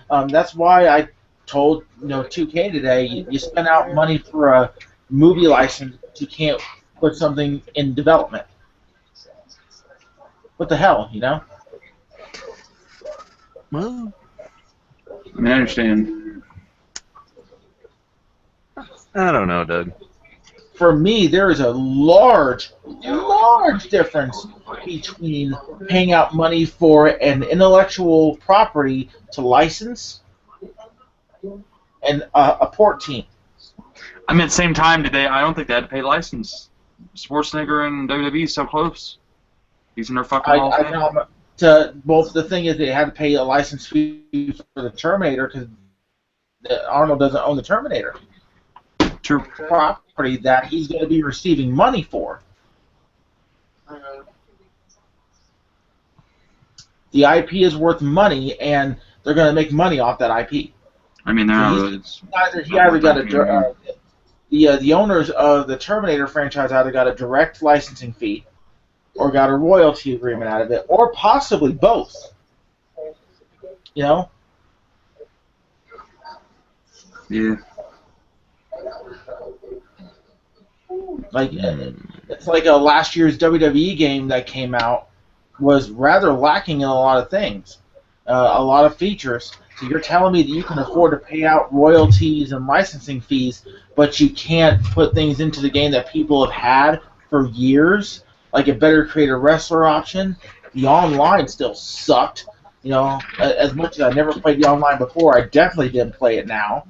That's why I told 2K today, you spend out money for a movie license, you can't put something in development. What the hell, Well, I mean, I understand. I don't know, Doug. For me, there is a large difference between paying out money for an intellectual property to license and a port team. I mean, at the same time, I don't think they had to pay license. Schwarzenegger and WWE so close. He's in their fucking Hall of Fame. Both the thing is they had to pay a license fee for the Terminator because Arnold doesn't own the Terminator. True. Property that he's going to be receiving money for. The IP is worth money, and they're going to make money off that IP. I mean, the owners of the Terminator franchise either got a direct licensing fee, or got a royalty agreement out of it, or possibly both. Yeah. Like it's like last year's WWE game that came out was rather lacking in a lot of things, a lot of features. So you're telling me that you can afford to pay out royalties and licensing fees, but you can't put things into the game that people have had for years, like a better creator wrestler option. The online still sucked. As much as I never played the online before, I definitely didn't play it now.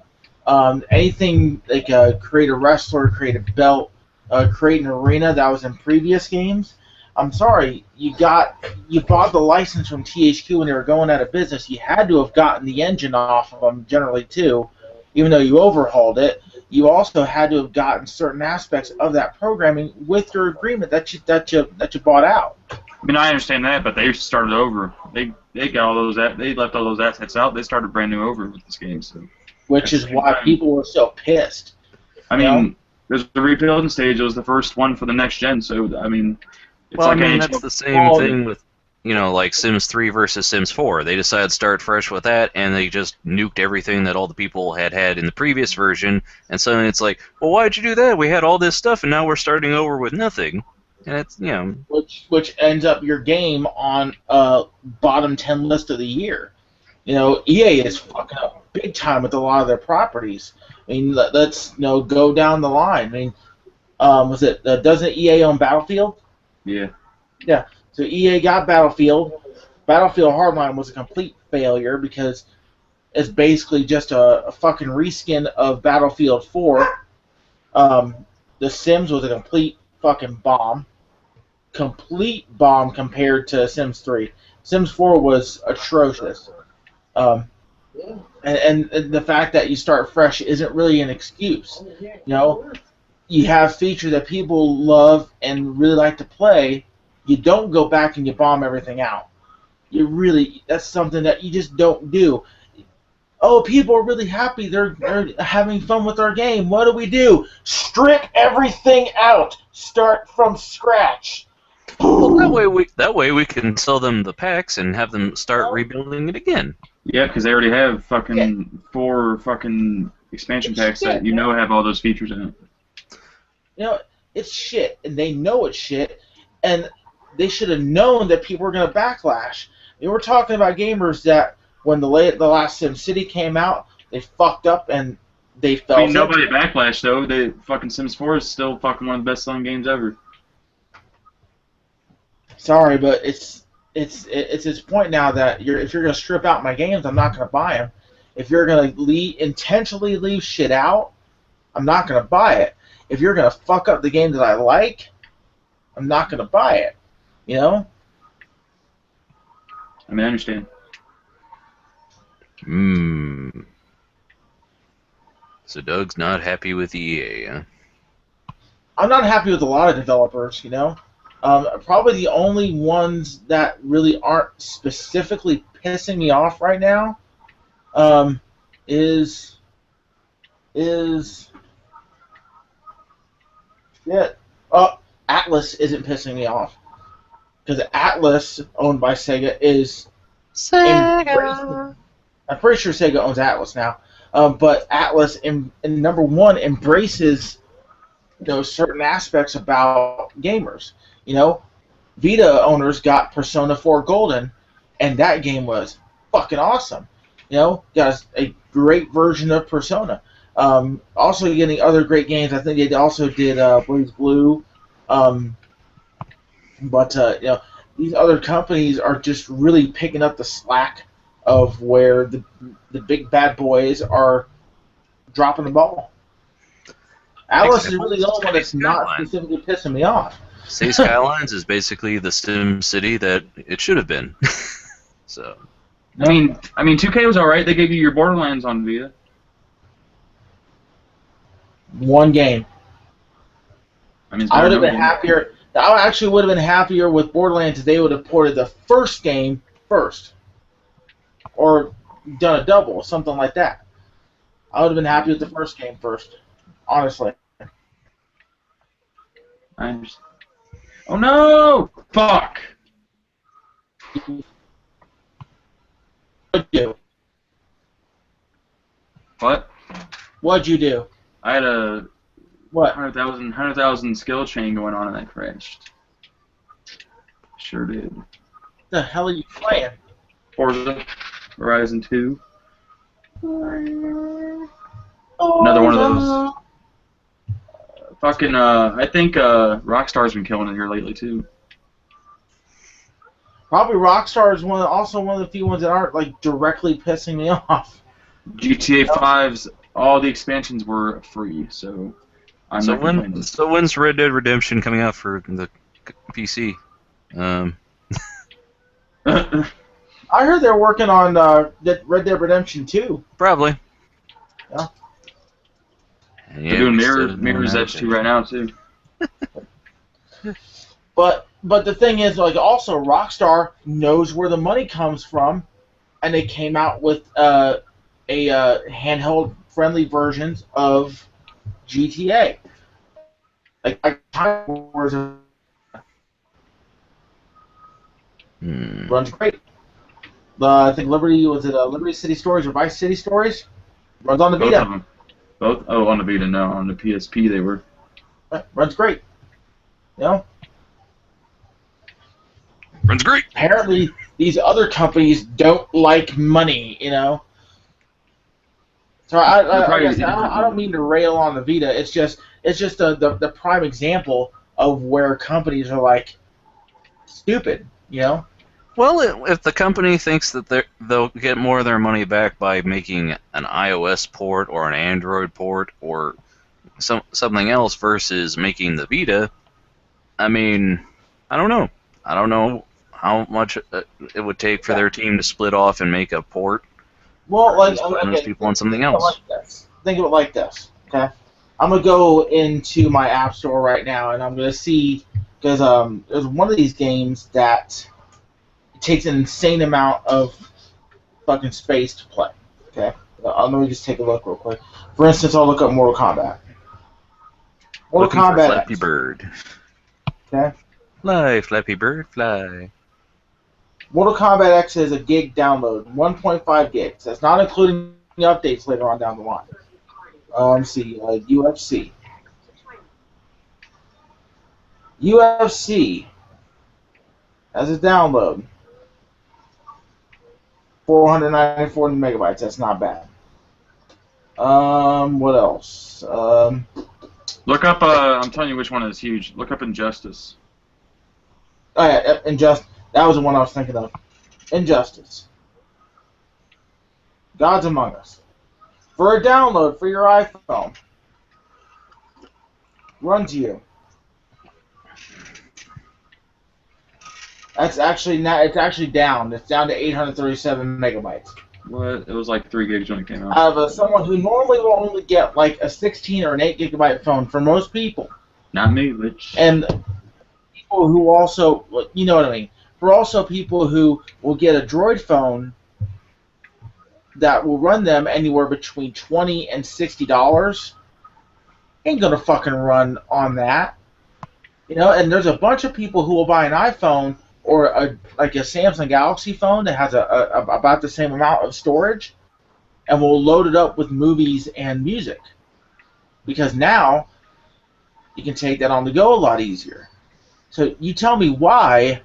Anything like create a wrestler, create a belt, create an arena that was in previous games. I'm sorry, you bought the license from THQ when they were going out of business. You had to have gotten the engine off of them generally too, even though you overhauled it. You also had to have gotten certain aspects of that programming with your agreement that you bought out. I mean, I understand that, but they started over. They got all those. They left all those assets out. They started brand new over with this game. So. Which is why people were so pissed. I mean, there's the rebuilding stage. It was the first one for the next gen. So I mean, that's the same thing with like Sims 3 versus Sims 4. They decided to start fresh with that, and they just nuked everything that all the people had in the previous version. And suddenly it's like, well, why'd you do that? We had all this stuff, and now we're starting over with nothing. And it's which ends up your game on bottom 10 list of the year. EA is fucking up big time with a lot of their properties. I mean, let's go down the line. I mean, doesn't EA own Battlefield? Yeah. Yeah. So EA got Battlefield. Battlefield Hardline was a complete failure because it's basically just a fucking reskin of Battlefield 4. The Sims was a complete fucking bomb. Complete bomb compared to Sims 3. Sims 4 was atrocious. And the fact that you start fresh isn't really an excuse. You have features that people love and really like to play, You don't go back and you bomb everything out. That's something that you just don't do. Oh, people are really happy. They're having fun with our game. What do? Strip everything out. Start from scratch. Well, that way we can sell them the packs and have them start rebuilding it again. Yeah, because they already have fucking 4 fucking expansion packs that you know have all those features in it. You know, it's shit, and they know it's shit, and they should have known that people were going to backlash. We're talking about gamers that when the last SimCity came out, they fucked up and they fell. I mean, nobody backlash though. The fucking Sims 4 is still fucking one of the best-selling games ever. Sorry, but it's its point now that if you're gonna strip out my games, I'm not gonna buy them. If you're gonna intentionally leave shit out, I'm not gonna buy it. If you're gonna fuck up the game that I like, I'm not gonna buy it. You know? I mean, I understand. So Doug's not happy with EA, huh? I'm not happy with a lot of developers, you know? Probably the only ones that really aren't specifically pissing me off right now is Atlas isn't pissing me off. Because Atlas, owned by Sega, is Sega. I'm pretty sure Sega owns Atlas now. But Atlas, in number one, embraces certain aspects about gamers. You know, Vita owners got Persona 4 Golden, and that game was fucking awesome. You know, got a great version of Persona. Also getting other great games. I think they also did Blaze Blue. But these other companies are just really picking up the slack of where the big bad boys are dropping the ball. Atlas is really the only one that's not specifically pissing me off. Say Skylines is basically the Sim City that it should have been. So. I mean, 2K was alright. They gave you your Borderlands on Vita. One game. I mean, I would have been happier. I actually would have been happier with Borderlands if they would have ported the first game first, or done a double, something like that. I would have been happy with the first game first, honestly. I understand. Oh no! Fuck! What'd you do? What? What'd you do? I had a What? 100,000 skill chain going on and that crashed. Sure did. What the hell are you playing? Forza Horizon 2. Another one of those. I think Rockstar's been killing it here lately too. Probably Rockstar is also one of the few ones that aren't like directly pissing me off. GTA 5's all the expansions were free, so I'm not complaining. So when's Red Dead Redemption coming out for the PC? I heard they're working on Red Dead Redemption 2. Probably. Yeah. They're doing Mirror's Edge 2 right now too. But the thing is, like, also Rockstar knows where the money comes from, and they came out with handheld friendly versions of GTA. Like Time Wars runs great. I think Liberty City Stories or Vice City Stories runs on the Vita. Both of them. Both? Oh, on the Vita, no. On the PSP they were. Runs great. You know? Runs great. Apparently, these other companies don't like money, you know? So I don't mean to rail on the Vita. It's just the prime example of where companies are like stupid, you know? Well, if the company thinks that they'll get more of their money back by making an iOS port or an Android port or something else versus making the Vita, I mean, I don't know. I don't know how much it would take for their team to split off and make a port. Well, like, those people on something else. Think of it like this, okay? I'm gonna go into my app store right now, and I'm gonna see Because there's one of these games that takes an insane amount of fucking space to play. Okay, let me just take a look real quick. For instance, I'll look up Mortal Kombat. Mortal Looking for Kombat Flappy X. Bird. Okay. Fly, Flappy Bird, fly. Mortal Kombat X is a gig download, 1.5 gigs. That's not including the updates later on down the line. Let's see, UFC. UFC as a download, 494 megabytes. That's not bad. What else? Look up. I'm telling you which one is huge. Look up Injustice. Oh yeah, that was the one I was thinking of. Injustice. Gods Among Us. For a download for your iPhone. Runs you. It's actually down. It's down to 837 megabytes. What? It was like 3 gigs when it came out. Out of someone who normally will only get like a 16 or an 8 gigabyte phone for most people. Not me, bitch. And people who also, you know what I mean. For also people who will get a Droid phone that will run them anywhere between $20 and $60. Ain't gonna fucking run on that. You know, and there's a bunch of people who will buy an iPhone or like a Samsung Galaxy phone that has about the same amount of storage and will load it up with movies and music. Because now you can take that on the go a lot easier. So you tell me why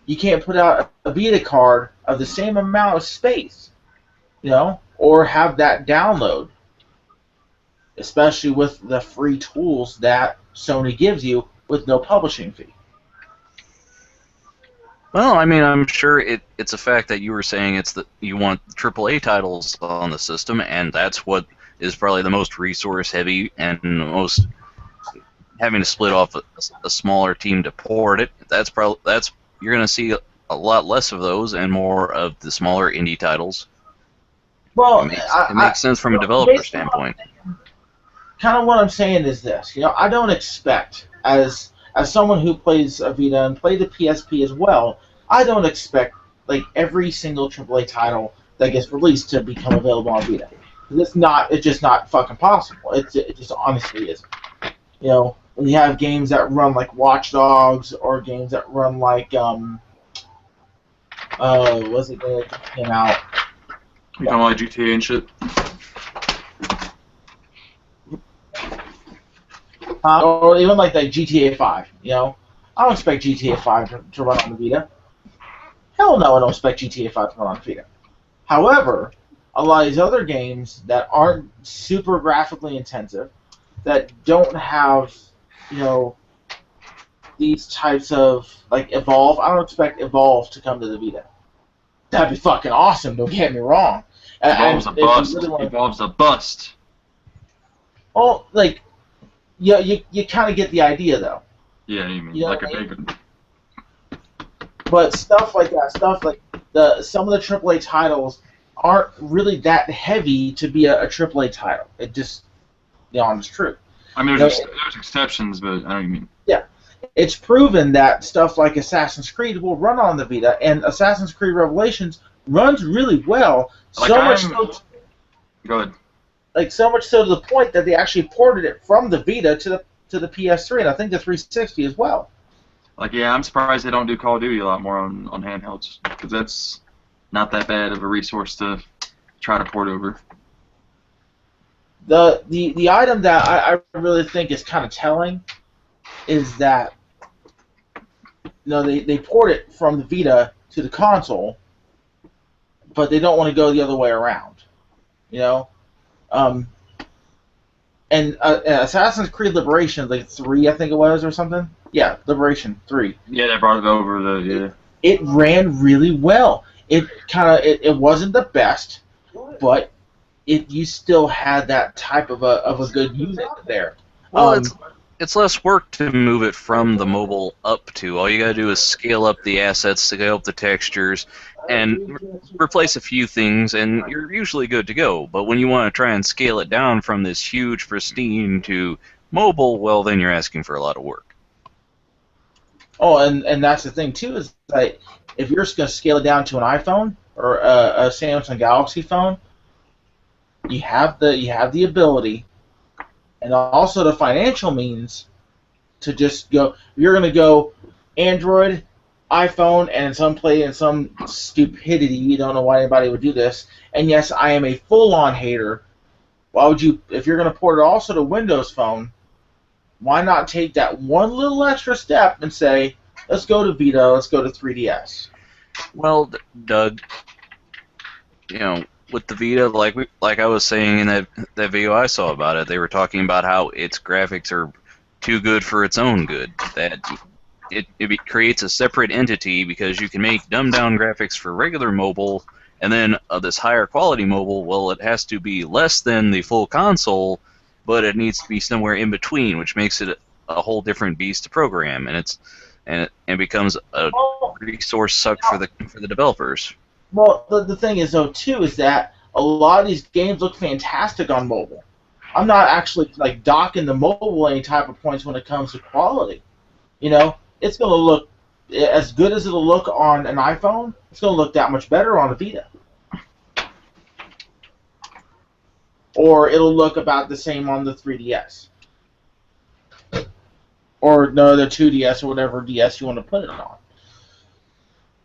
you can't put out a Vita card of the same amount of space, you know, or have that download, especially with the free tools that Sony gives you with no publishing fee. Well, I mean, I'm sure it's a fact that you were saying it's that you want AAA titles on the system, and that's what is probably the most resource heavy and most having to split off a smaller team to port it. You're going to see a lot less of those and more of the smaller indie titles. Well, it makes sense from a developer standpoint. Kind of what I'm saying is this, you know, I don't expect, as someone who plays a Vita and played the PSP as well, I don't expect like every single AAA title that gets released to become available on Vita. It's just not fucking possible. It just honestly is. You know, when you have games that run like Watch Dogs or games that run like what's it that came out? You talking like GTA and shit? Or even like GTA 5, you know? I don't expect GTA 5 to run on the Vita. Hell no, I don't expect GTA 5 to run on the Vita. However, a lot of these other games that aren't super graphically intensive, that don't have, you know, these types of, like Evolve, I don't expect Evolve to come to the Vita. That'd be fucking awesome, don't get me wrong. Evolve's a bust. Evolve's a bust. Well, like, yeah, you kind of get the idea, though. Yeah, you mean, you know like a bacon. But stuff like that, some of the AAA titles aren't really that heavy to be a AAA title. It just, the honest truth. I mean, there's exceptions, but I know what you mean. Yeah. It's proven that stuff like Assassin's Creed will run on the Vita, and Assassin's Creed Revelations runs really well. Like Go ahead. Like so much so to the point that they actually ported it from the Vita to the PS3, and I think the 360 as well. Like, yeah, I'm surprised they don't do Call of Duty a lot more on handhelds, because that's not that bad of a resource to try to port over. The item that I really think is kind of telling is that, you know, they port it from the Vita to the console, but they don't want to go the other way around, you know. And Assassin's Creed Liberation, like 3, I think it was, or something. Yeah, Liberation 3. Yeah, they brought it over. It ran really well. It wasn't the best, but you still had that type of a good unit there. Well, it's less work to move it from the mobile up to. All you gotta do is scale up the assets, scale up the textures, and replace a few things, and you're usually good to go. But when you want to try and scale it down from this huge pristine to mobile, well, then you're asking for a lot of work. Oh, and that's the thing too is like if you're just gonna scale it down to an iPhone or a Samsung Galaxy phone, you have the ability and also the financial means to just go. If you're gonna go Android, iPhone, and some stupidity. You don't know why anybody would do this. And yes, I am a full-on hater. Why would you? If you're gonna port it also to Windows Phone, why not take that one little extra step and say, let's go to Vita, let's go to 3DS. Well, Doug, with the Vita, like I was saying in that video I saw about it, they were talking about how its graphics are too good for its own good. That it creates a separate entity because you can make dumbed down graphics for regular mobile, and then this higher quality mobile, well, it has to be less than the full console, but it needs to be somewhere in between, which makes it a whole different beast to program, and it becomes a resource suck for the developers. Well, the thing is, though, too, is that a lot of these games look fantastic on mobile. I'm not actually like docking the mobile any type of points when it comes to quality. It's going to look as good as it'll look on an iPhone. It's going to look that much better on a Vita. Or it'll look about the same on the 3DS. Or no, the 2DS or whatever DS you want to put it on.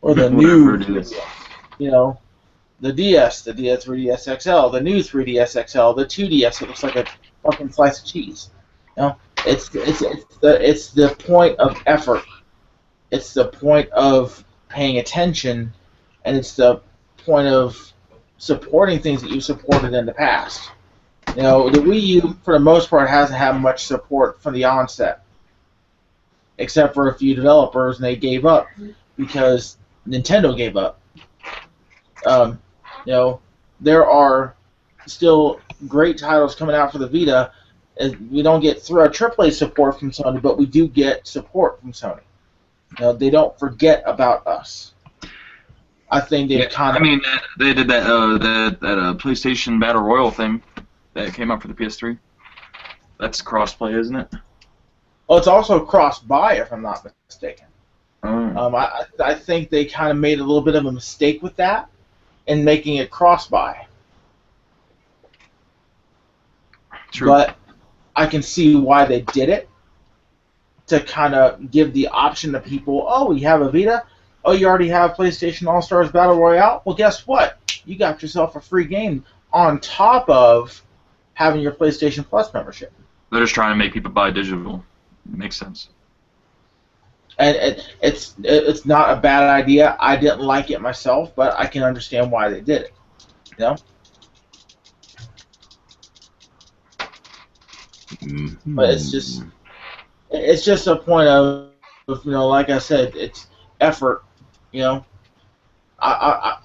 Or the new DS. The DS, the 3DS XL, the new 3DS XL, the 2DS. It looks like a fucking slice of cheese. It's the point of effort. It's the point of paying attention, and it's the point of supporting things that you supported in the past. The Wii U, for the most part, hasn't had much support from the onset, except for a few developers, and they gave up because Nintendo gave up. There are still great titles coming out for the Vita. We don't get through our AAA support from Sony, but we do get support from Sony. They don't forget about us. I think they kind of. I mean, they did that PlayStation Battle Royale thing that came out for the PS3. That's crossplay, isn't it? Oh, it's also cross-buy, if I'm not mistaken. Oh. I think they kind of made a little bit of a mistake with that in making it cross-buy. True. But I can see why they did it, to kind of give the option to people, oh, you have a Vita? Oh, you already have PlayStation All-Stars Battle Royale? Well, guess what? You got yourself a free game on top of having your PlayStation Plus membership. They're just trying to make people buy digital. Makes sense. And it's not a bad idea. I didn't like it myself, but I can understand why they did it. But it's just a point of like I said, it's effort. I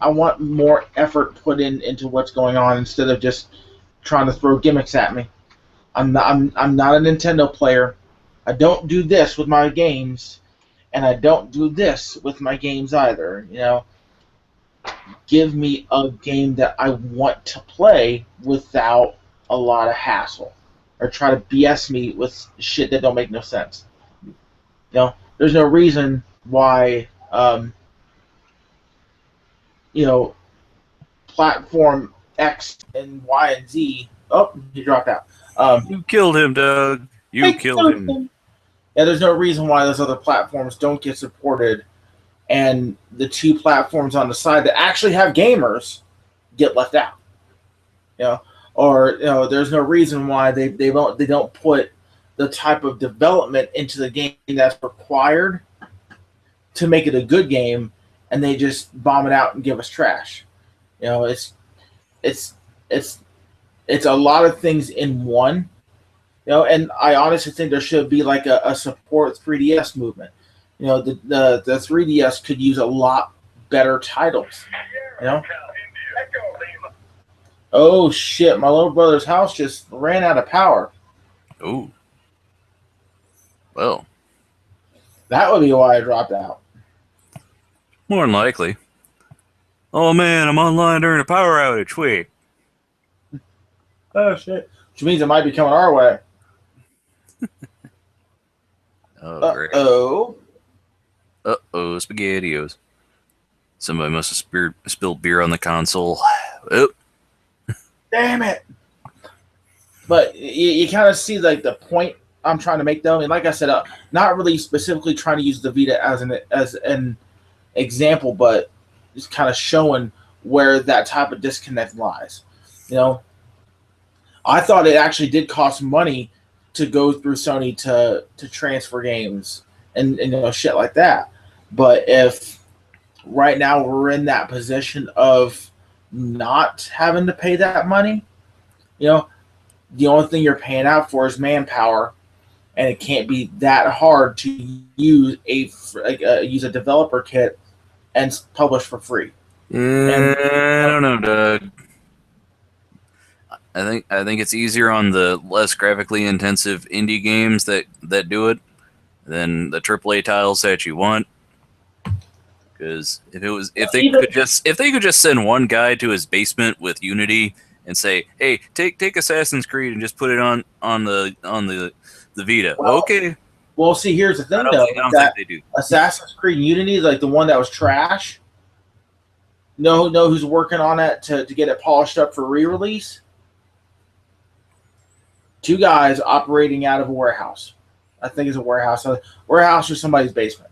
want more effort put into what's going on instead of just trying to throw gimmicks at me. I'm not a Nintendo player. I don't do this with my games, and I don't do this with my games either. Give me a game that I want to play without a lot of hassle, or try to BS me with shit that don't make no sense. There's no reason why platform X and Y and Z. Oh, he dropped out. You killed him, Doug. You killed him. Yeah, there's no reason why those other platforms don't get supported, and the two platforms on the side that actually have gamers get left out. Or there's no reason why they don't put the type of development into the game that's required to make it a good game, and they just bomb it out and give us trash. It's a lot of things in one. And I honestly think there should be like a support 3DS movement. The 3DS could use a lot better titles. Oh shit! My little brother's house just ran out of power. Oh. Well. That would be why I dropped out. More than likely. Oh man, I'm online during a power outage. Wait. Oh shit! Which means it might be coming our way. Oh, great. Oh. Uh-oh, SpaghettiOs. Somebody must have spilled beer on the console. Oh. Damn it! But you kind of see like the point I'm trying to make, though. And like I said, not really specifically trying to use the Vita as an example, but just kind of showing where that type of disconnect lies. You know, I thought it actually did cost money to go through Sony to transfer games and you know, shit like that. But if right now we're in that position of not having to pay that money, you know, the only thing you're paying out for is manpower, and it can't be that hard to use use a developer kit and publish for free. I don't know, Doug. I think it's easier on the less graphically intensive indie games that do it than the AAA titles that you want. Because if they could just send one guy to his basement with Unity and say, "Hey, take Assassin's Creed and just put it on the Vita." Well, okay. Well, see, here's the thing, though. I don't think they do. Assassin's Creed Unity is like the one that was trash. Know who's working on that to get it polished up for re-release? 2 guys operating out of a warehouse. I think it's a warehouse or somebody's basement.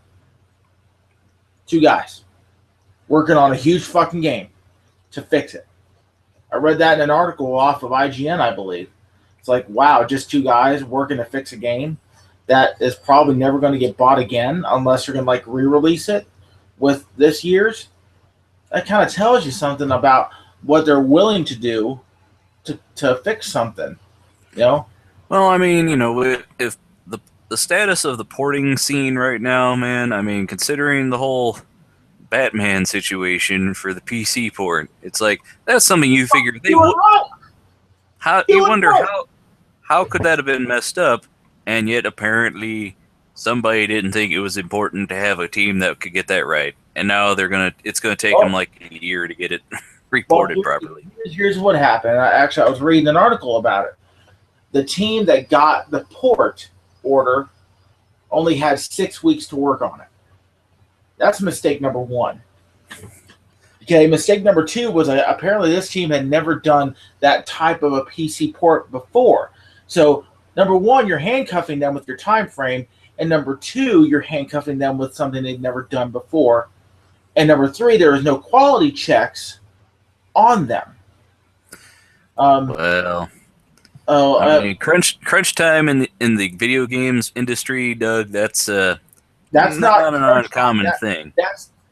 2 guys working on a huge fucking game to fix it. I read that in an article off of IGN, I believe. It's like, wow, just 2 guys working to fix a game that is probably never going to get bought again unless you're going to like re-release it with this year's. That kind of tells you something about what they're willing to do to fix something, you know? Well, I mean, you know, if the status of the porting scene right now, man, I mean, considering the whole Batman situation for the PC port, it's like that's something you figured they would. You wonder how could that have been messed up, and yet apparently somebody didn't think it was important to have a team that could get that right, and now it's gonna take them like a year to get it reported properly. Here's what happened. I was reading an article about it. The team that got the port order only had 6 weeks to work on it. That's mistake number 1. Okay, mistake number 2 was apparently this team had never done that type of a PC port before. So, number 1, you're handcuffing them with your time frame, and number 2, you're handcuffing them with something they've never done before. And number 3, there is no quality checks on them. I mean, crunch time in the video games industry, Doug. That's not an uncommon thing.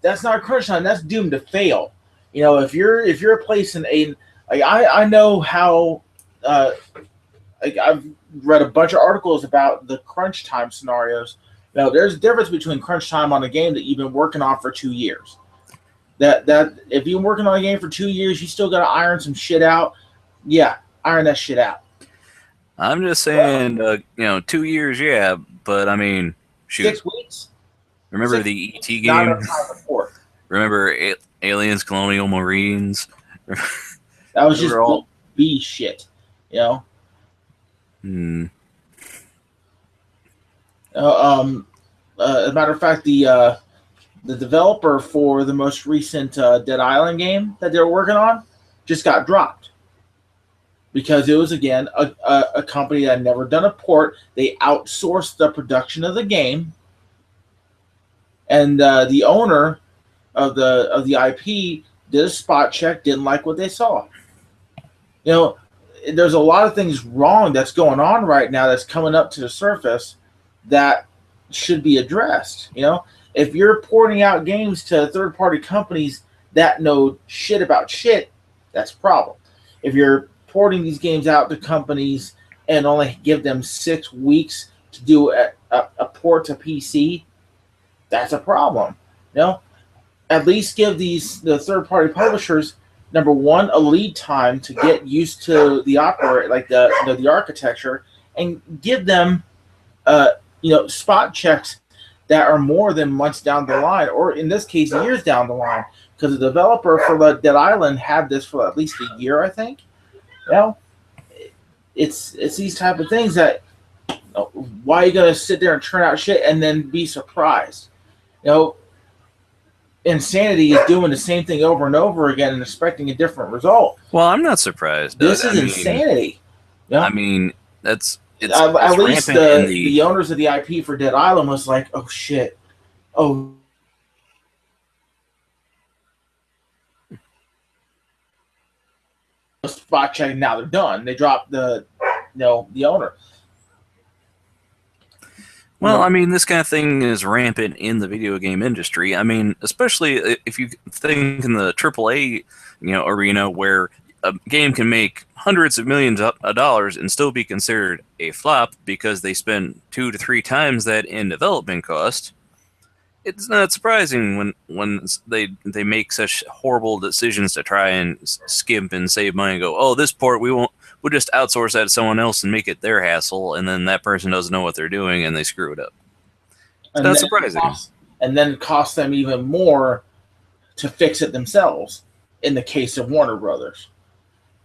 That's not crunch time. That's doomed to fail. You know, if you're placing I know how. I've read a bunch of articles about the crunch time scenarios. Now, there's a difference between crunch time on a game that you've been working on for 2 years. That if you've been working on a game for 2 years, you still got to iron some shit out. Yeah, iron that shit out. I'm just saying, 2 years, yeah, but I mean, shoot. 6 weeks? Remember the ET game? Remember Aliens, Colonial Marines? That was just all B shit, you know? As a matter of fact, the developer for the most recent Dead Island game that they were working on just got dropped. Because it was, again, a company that had never done a port. They outsourced the production of the game. And the owner of the IP did a spot check, didn't like what they saw. You know, there's a lot of things wrong that's going on right now that's coming up to the surface that should be addressed. You know, if you're porting out games to third-party companies that know shit about shit, that's a problem. If you're porting these games out to companies and only give them 6 weeks to do a port to PC, that's a problem. You know, at least give the third-party publishers, number 1, a lead time to get used to the the architecture, and give them spot checks that are more than months down the line, or in this case, years down the line, because the developer for Dead Island had this for at least a year, I think. You know, it's these type of things that why are you gonna sit there and turn out shit and then be surprised? You know, insanity is doing the same thing over and over again and expecting a different result. Well, I'm not surprised. This is insanity. You know? I mean, it's at least rampant the owners of the IP for Dead Island was like, oh shit, oh. Spot check. Now they're done. They dropped the owner. Well, I mean, this kind of thing is rampant in the video game industry. I mean, especially if you think in the AAA, arena where a game can make hundreds of millions of dollars and still be considered a flop because they spend 2 to 3 times that in development cost. It's not surprising when they make such horrible decisions to try and skimp and save money and go, oh, this port we'll just outsource that to someone else and make it their hassle, and then that person doesn't know what they're doing and they screw it up. It's not surprising. And then it costs them even more to fix it themselves in the case of Warner Brothers.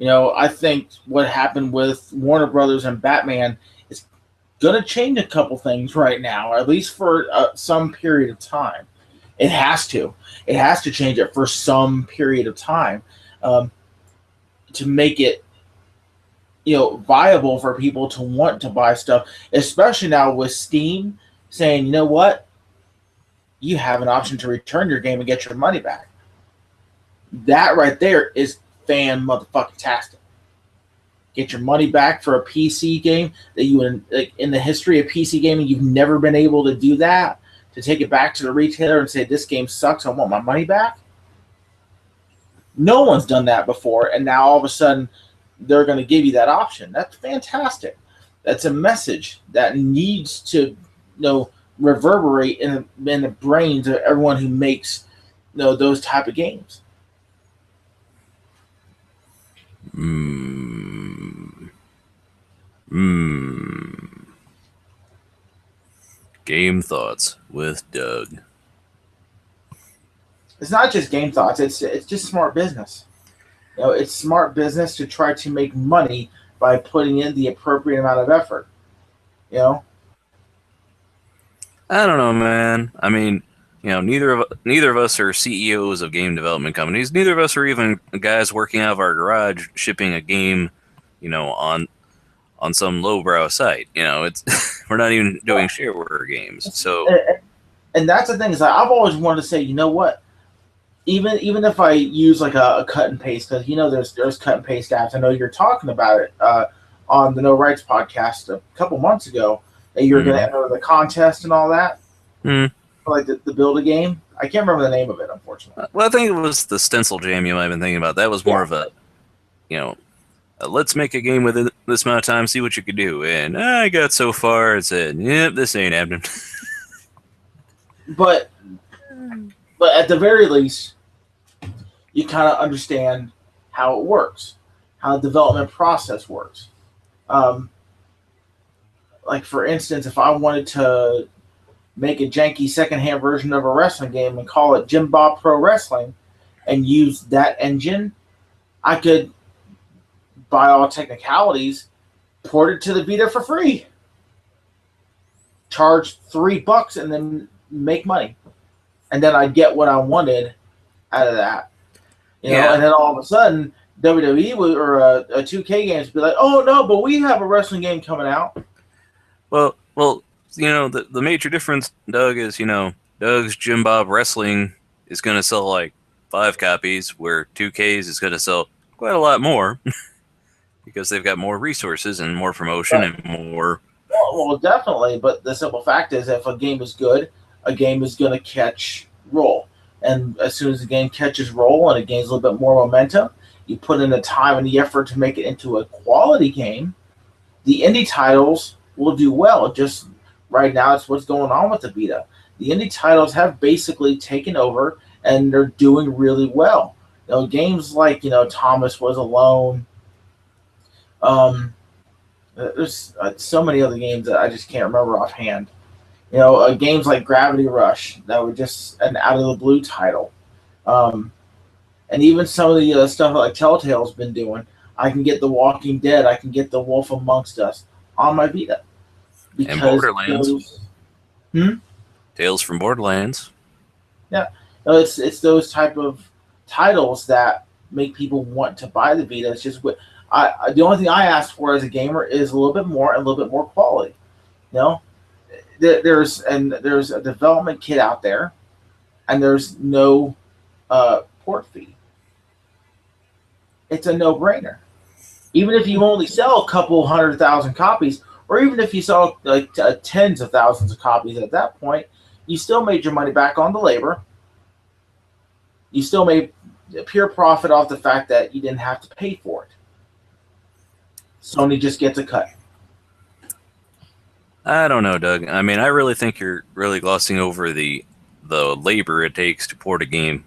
I think what happened with Warner Brothers and Batman is going to change a couple things right now, or at least for some period of time. It has to. It has to change it for some period of time to make it viable for people to want to buy stuff, especially now with Steam saying, you know what? You have an option to return your game and get your money back. That right there is fan-motherfucking-tastic. Get your money back for a PC game that you, in the history of PC gaming, you've never been able to do that, to take it back to the retailer and say, this game sucks, I want my money back. No one's done that before, and now all of a sudden, they're going to give you that option. That's fantastic. That's a message that needs to, reverberate in the brains of everyone who makes, those type of games. Game thoughts with Doug. It's not just game thoughts. It's just smart business. It's smart business to try to make money by putting in the appropriate amount of effort. I don't know, man. I mean, neither of us are CEOs of game development companies. Neither of us are even guys working out of our garage shipping a game, on some lowbrow site. It's we're not even doing shareware games. So, and that's the thing is, I've always wanted to say, you know what? Even if I use like a cut and paste, because there's cut and paste apps. I know you're talking about it on the No Rights podcast a couple months ago that you're going to enter the contest and all that. Like the build a game. I can't remember the name of it, unfortunately. Well, I think it was the Stencil Jam you might have been thinking about. That was more of a, let's make a game within this amount of time, see what you can do. And I got so far and said, yep, this ain't happening. But at the very least, you kind of understand how it works, how the development process works. Like, for instance, if I wanted to make a janky secondhand version of a wrestling game and call it Jim Bob Pro Wrestling and use that engine, I could, by all technicalities, port it to the Vita for free. Charge $3 and then make money. And then I'd get what I wanted out of that. And then all of a sudden, WWE or a 2K games would be like, oh, no, but we have a wrestling game coming out. Well, the major difference, Doug, is, Doug's Jim Bob Wrestling is going to sell like 5 copies, where 2K's is going to sell quite a lot more because they've got more resources and more promotion and more. Well, definitely. But the simple fact is, if a game is good, a game is going to catch roll. And as soon as the game catches roll and it gains a little bit more momentum, you put in the time and the effort to make it into a quality game, the indie titles will do well. Just right now, it's what's going on with the Vita. The indie titles have basically taken over, and they're doing really well. Games like, Thomas Was Alone. There's so many other games that I just can't remember offhand. Games like Gravity Rush that were just an out-of-the-blue title. And even some of the stuff like Telltale's been doing. I can get The Walking Dead. I can get The Wolf Amongst Us on my Vita. And Borderlands. Tales from Borderlands. Yeah, no, it's those type of titles that make people want to buy the Vita. It's just what the only thing I ask for as a gamer is a little bit more and a little bit more quality. You know, there's a development kit out there, and there's no port fee. It's a no-brainer. Even if you only sell a couple 100,000 copies, or even if you sell like tens of thousands of copies at that point, you still made your money back on the labor. You still made pure profit off the fact that you didn't have to pay for it. Sony just gets a cut. I don't know, Doug. I mean, I really think you're really glossing over the labor it takes to port a game.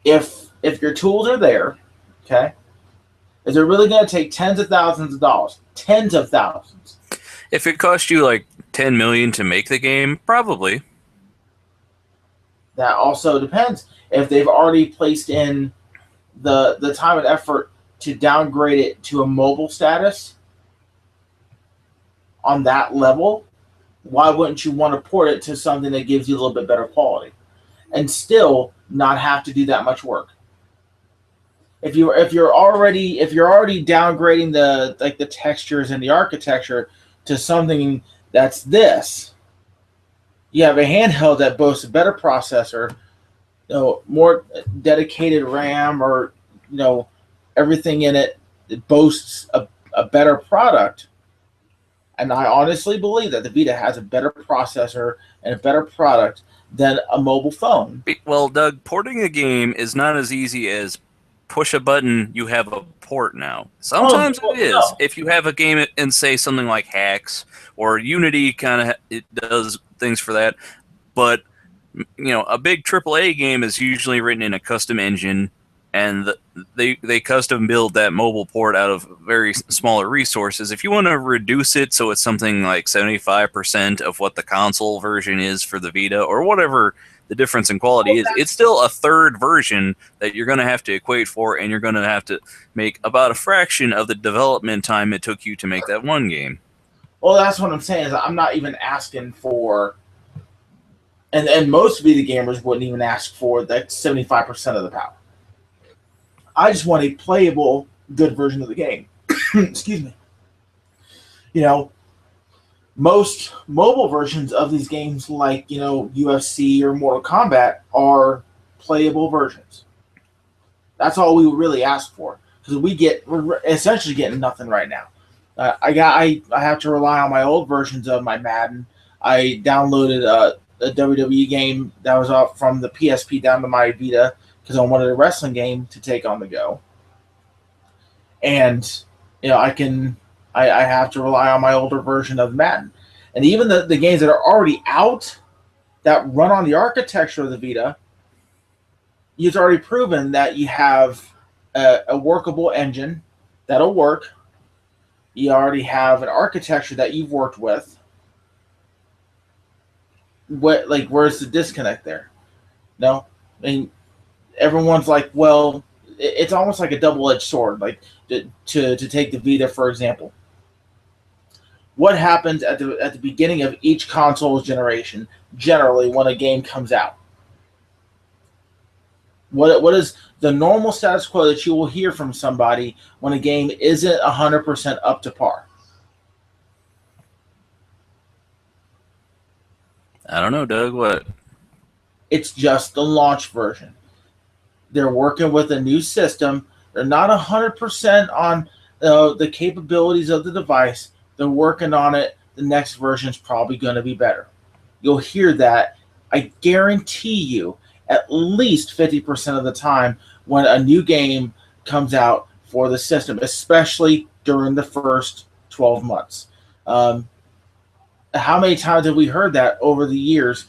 If your tools are there, okay, is it really going to take tens of thousands of dollars? Tens of thousands. If it cost you like $10 million to make the game, probably. That also depends. If they've already placed in the time and effort to downgrade it to a mobile status on that level, why wouldn't you want to port it to something that gives you a little bit better quality and still not have to do that much work? If you're already downgrading the textures and the architecture to something that's this, you have a handheld that boasts a better processor, more dedicated RAM, or everything in it boasts a better product. And I honestly believe that the Vita has a better processor and a better product than a mobile phone. Well, Doug, porting a game is not as easy as push a button, you have a port now. Sometimes it is. No. If you have a game and say something like Hacks or Unity, it does things for that. But a big AAA game is usually written in a custom engine, and they custom build that mobile port out of very smaller resources. If you want to reduce it so it's something like 75% of what the console version is for the Vita, or whatever the difference in quality is, it's still a third version that you're going to have to equate for, and you're going to have to make about a fraction of the development time it took you to make that one game. Well, that's what I'm saying, is I'm not even asking for, and most Vita gamers wouldn't even ask for that 75% of the power. I just want a playable, good version of the game. Excuse me. Most mobile versions of these games, like UFC or Mortal Kombat, are playable versions. That's all we would really ask for, because we're essentially getting nothing right now. I have to rely on my old versions of my Madden. I downloaded a WWE game that was off from the PSP down to my Vita because I wanted a wrestling game to take on the go. And I have to rely on my older version of Madden. And even the games that are already out that run on the architecture of the Vita, you've already proven that you have a workable engine that'll work. You already have an architecture that you've worked with. Where's the disconnect there? No? I mean, everyone's like, well, it's almost like a double-edged sword. Like, to take the Vita, for example. What happens at the beginning of each console's generation, generally, when a game comes out? What is the normal status quo that you will hear from somebody when a game isn't 100% up to par? I don't know, Doug. What? It's just the launch version. They're working with a new system. They're not 100% on the capabilities of the device. They're working on it. The next version is probably going to be better. You'll hear that, I guarantee you, at least 50% of the time when a new game comes out for the system, especially during the first 12 months. How many times have we heard that over the years,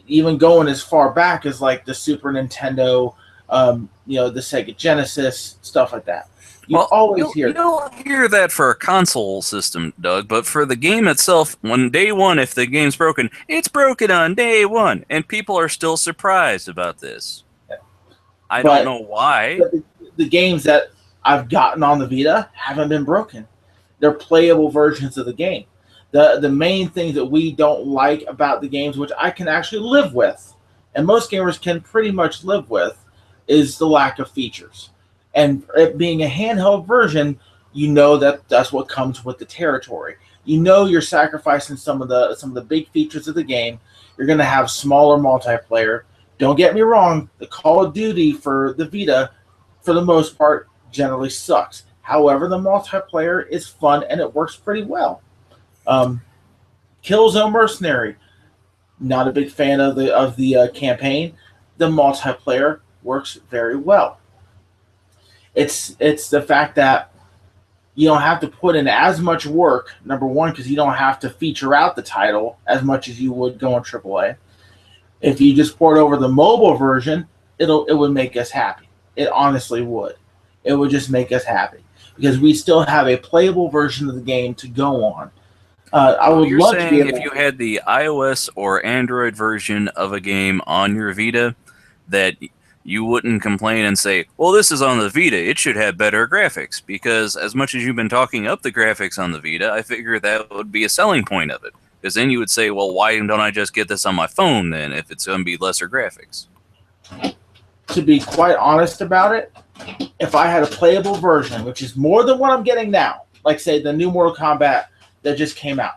even going as far back as like the Super Nintendo, the Sega Genesis, stuff like that? You don't hear that for a console system, Doug, but for the game itself, on day one, if the game's broken, it's broken on day one, and people are still surprised about this. I don't know why. The games that I've gotten on the Vita haven't been broken. They're playable versions of the game. The main things that we don't like about the games, which I can actually live with, and most gamers can pretty much live with, is the lack of features. And it being a handheld version, you know that that's what comes with the territory. You know you're sacrificing some of the big features of the game. You're going to have smaller multiplayer. Don't get me wrong, the Call of Duty for the Vita, for the most part, generally sucks. However, the multiplayer is fun and it works pretty well. Killzone Mercenary, not a big fan of the campaign. The multiplayer works very well. It's the fact that you don't have to put in as much work, number one, because you don't have to feature out the title as much as you would go on AAA. If you just port over the mobile version, it would make us happy. It honestly would. It would just make us happy because we still have a playable version of the game to go on. I would You're love to be saying able if you had the iOS or Android version of a game on your Vita, that you wouldn't complain and say, well, this is on the Vita, it should have better graphics. Because as much as you've been talking up the graphics on the Vita, I figure that would be a selling point of it. Because then you would say, well, why don't I just get this on my phone then if it's going to be lesser graphics? To be quite honest about it, if I had a playable version, which is more than what I'm getting now, like say the new Mortal Kombat that just came out,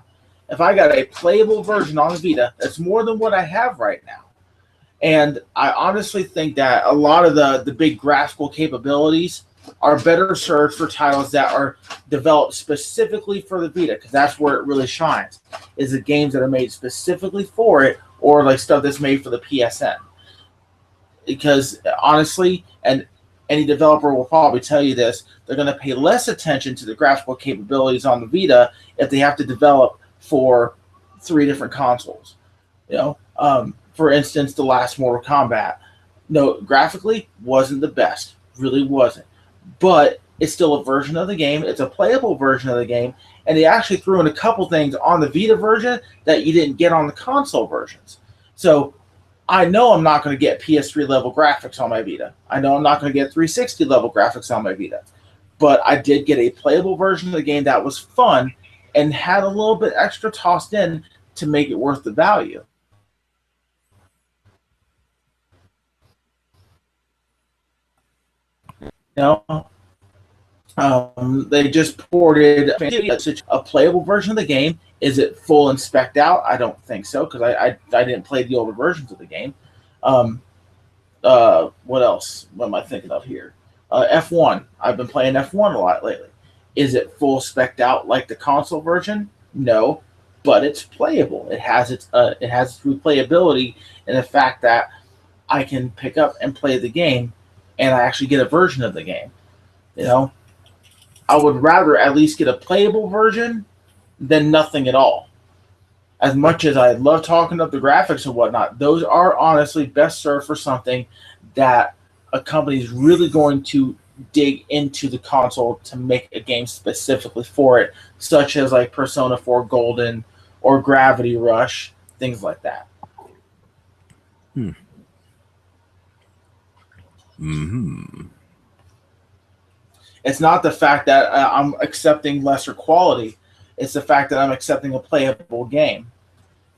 if I got a playable version on the Vita, that's more than what I have right now. And I honestly think that a lot of the big graphical capabilities are better served for titles that are developed specifically for the Vita, because that's where it really shines, is the games that are made specifically for it, or like stuff that's made for the PSN. Because honestly, and any developer will probably tell you this, they're going to pay less attention to the graphical capabilities on the Vita if they have to develop for 3 different consoles. For instance, the last Mortal Kombat, graphically wasn't the best, really wasn't, but it's still a version of the game. It's a playable version of the game, and they actually threw in a couple things on the Vita version that you didn't get on the console versions. So I know I'm not going to get PS3 level graphics on my Vita. I know I'm not going to get 360 level graphics on my Vita, but I did get a playable version of the game that was fun and had a little bit extra tossed in to make it worth the value. They just ported a playable version of the game. Is it full and spec'd out? I don't think so, because I didn't play the older versions of the game. What else? What am I thinking of here? F1. I've been playing F1 a lot lately. Is it full spec'd out like the console version? No, but it's playable. It has its replayability, and the fact that I can pick up and play the game, and I actually get a version of the game. I would rather at least get a playable version than nothing at all. As much as I love talking up the graphics and whatnot, those are honestly best served for something that a company is really going to dig into the console to make a game specifically for it, such as like Persona 4 Golden or Gravity Rush, things like that. It's not the fact that I'm accepting lesser quality. It's the fact that I'm accepting a playable game.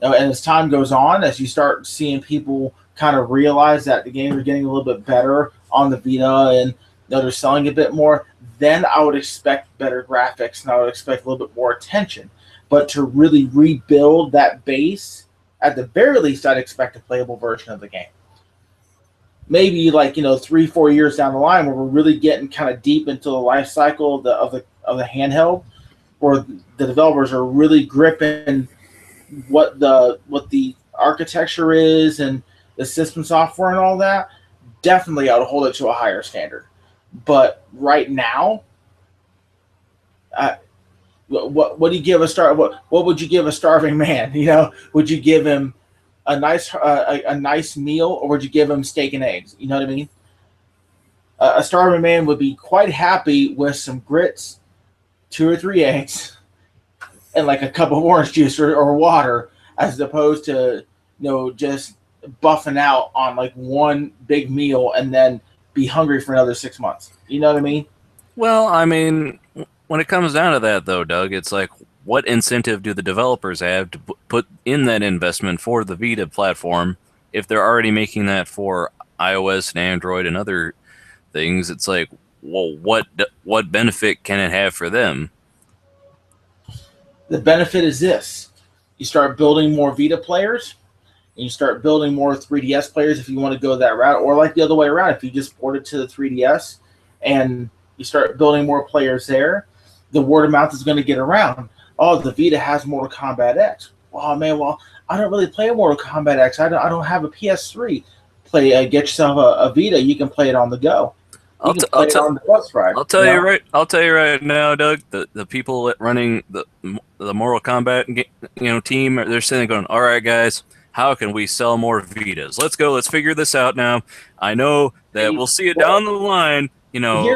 And as time goes on, as you start seeing people kind of realize that the games are getting a little bit better on the Vita and they're selling a bit more, then I would expect better graphics and I would expect a little bit more attention. But to really rebuild that base, at the very least, I'd expect a playable version of the game. Maybe 3-4 years down the line, where we're really getting kind of deep into the life cycle of the handheld, where the developers are really gripping what the architecture is and the system software and all that. Definitely, I would hold it to a higher standard. But right now, what do you give what would you give a starving man? Would you give him a nice meal, or would you give him steak and eggs? You know what I mean? A starving man would be quite happy with some grits, 2 or 3 eggs, and like a cup of orange juice or water, as opposed to just buffing out on like one big meal and then be hungry for another 6 months. You know what I mean? Well, I mean, when it comes down to that, though, Doug, it's like, what incentive do the developers have to put in that investment for the Vita platform if they're already making that for iOS and Android and other things? It's like, well, what benefit can it have for them? The benefit is this. You start building more Vita players, and you start building more 3DS players if you want to go that route, or like the other way around, if you just port it to the 3DS and you start building more players there, the word of mouth is going to get around. Oh, the Vita has Mortal Kombat X. Oh, man, well, I don't really play Mortal Kombat X. I don't have a PS3. Get yourself a Vita. You can play it on the go. You can play it on the bus ride. I'll tell you right now, Doug. The people running the Mortal Kombat team, they're sitting there going, "All right, guys, how can we sell more Vitas? Let's go. Let's figure this out now. I know that we'll see it down the line.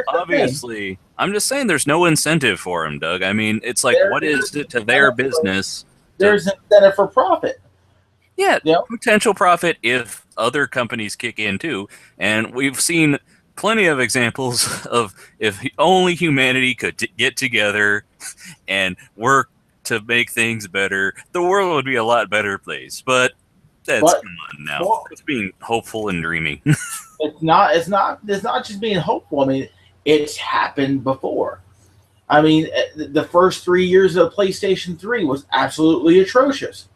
Obviously, I'm just saying there's no incentive for them, Doug. I mean, it's like, what is it to their business? There's incentive for profit. Yeah, potential profit if other companies kick in too. And we've seen plenty of examples of if only humanity could get together and work to make things better, the world would be a lot better place. But come on now. Well, it's being hopeful and dreamy. It's not just being hopeful. I mean, it's happened before. I mean, the first 3 years of PlayStation 3 was absolutely atrocious.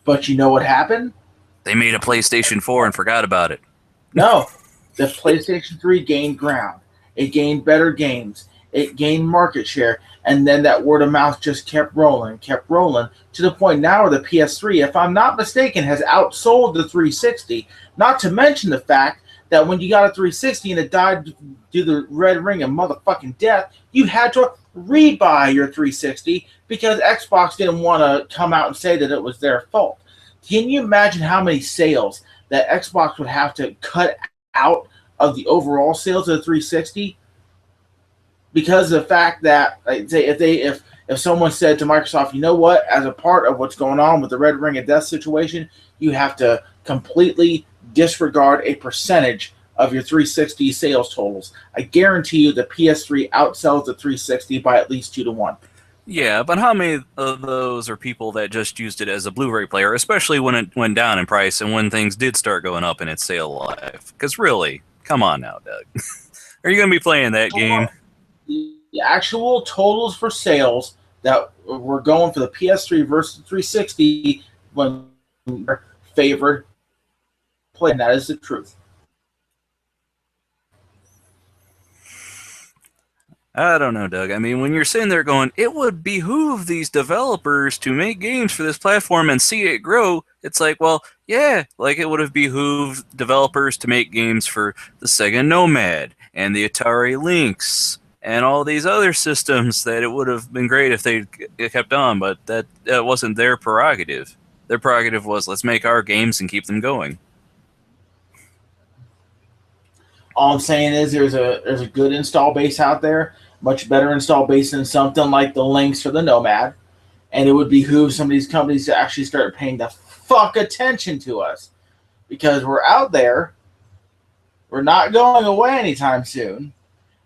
But you know what happened? They made a PlayStation 4 and forgot about it. No. The PlayStation 3 gained ground. It gained better games. It gained market share. And then that word of mouth just kept rolling to the point now where the PS3, if I'm not mistaken, has outsold the 360. Not to mention the fact that when you got a 360 and it died due to the red ring of motherfucking death, you had to rebuy your 360 because Xbox didn't want to come out and say that it was their fault. Can you imagine how many sales that Xbox would have to cut out of the overall sales of the 360 because of the fact that, if someone said to Microsoft, you know what, as a part of what's going on with the red ring of death situation, you have to completely disregard a percentage of your 360 sales totals. I guarantee you the PS3 outsells the 360 by at least 2-1. Yeah, but how many of those are people that just used it as a Blu-ray player, especially when it went down in price and when things did start going up in its sale life? Because really, come on now, Doug. Are you going to be playing that game? The actual totals for sales that were going for the PS3 versus the 360 when favored play, and that is the truth. I don't know, Doug. I mean, when you're sitting there going, it would behoove these developers to make games for this platform and see it grow, it's like, well, yeah, like it would have behooved developers to make games for the Sega Nomad and the Atari Lynx and all these other systems that it would have been great if they kept on, but that wasn't their prerogative. Their prerogative was, let's make our games and keep them going. All I'm saying is there's a good install base out there, much better install base than something like the Lynx or the Nomad, and it would behoove some of these companies to actually start paying the fuck attention to us because we're out there. We're not going away anytime soon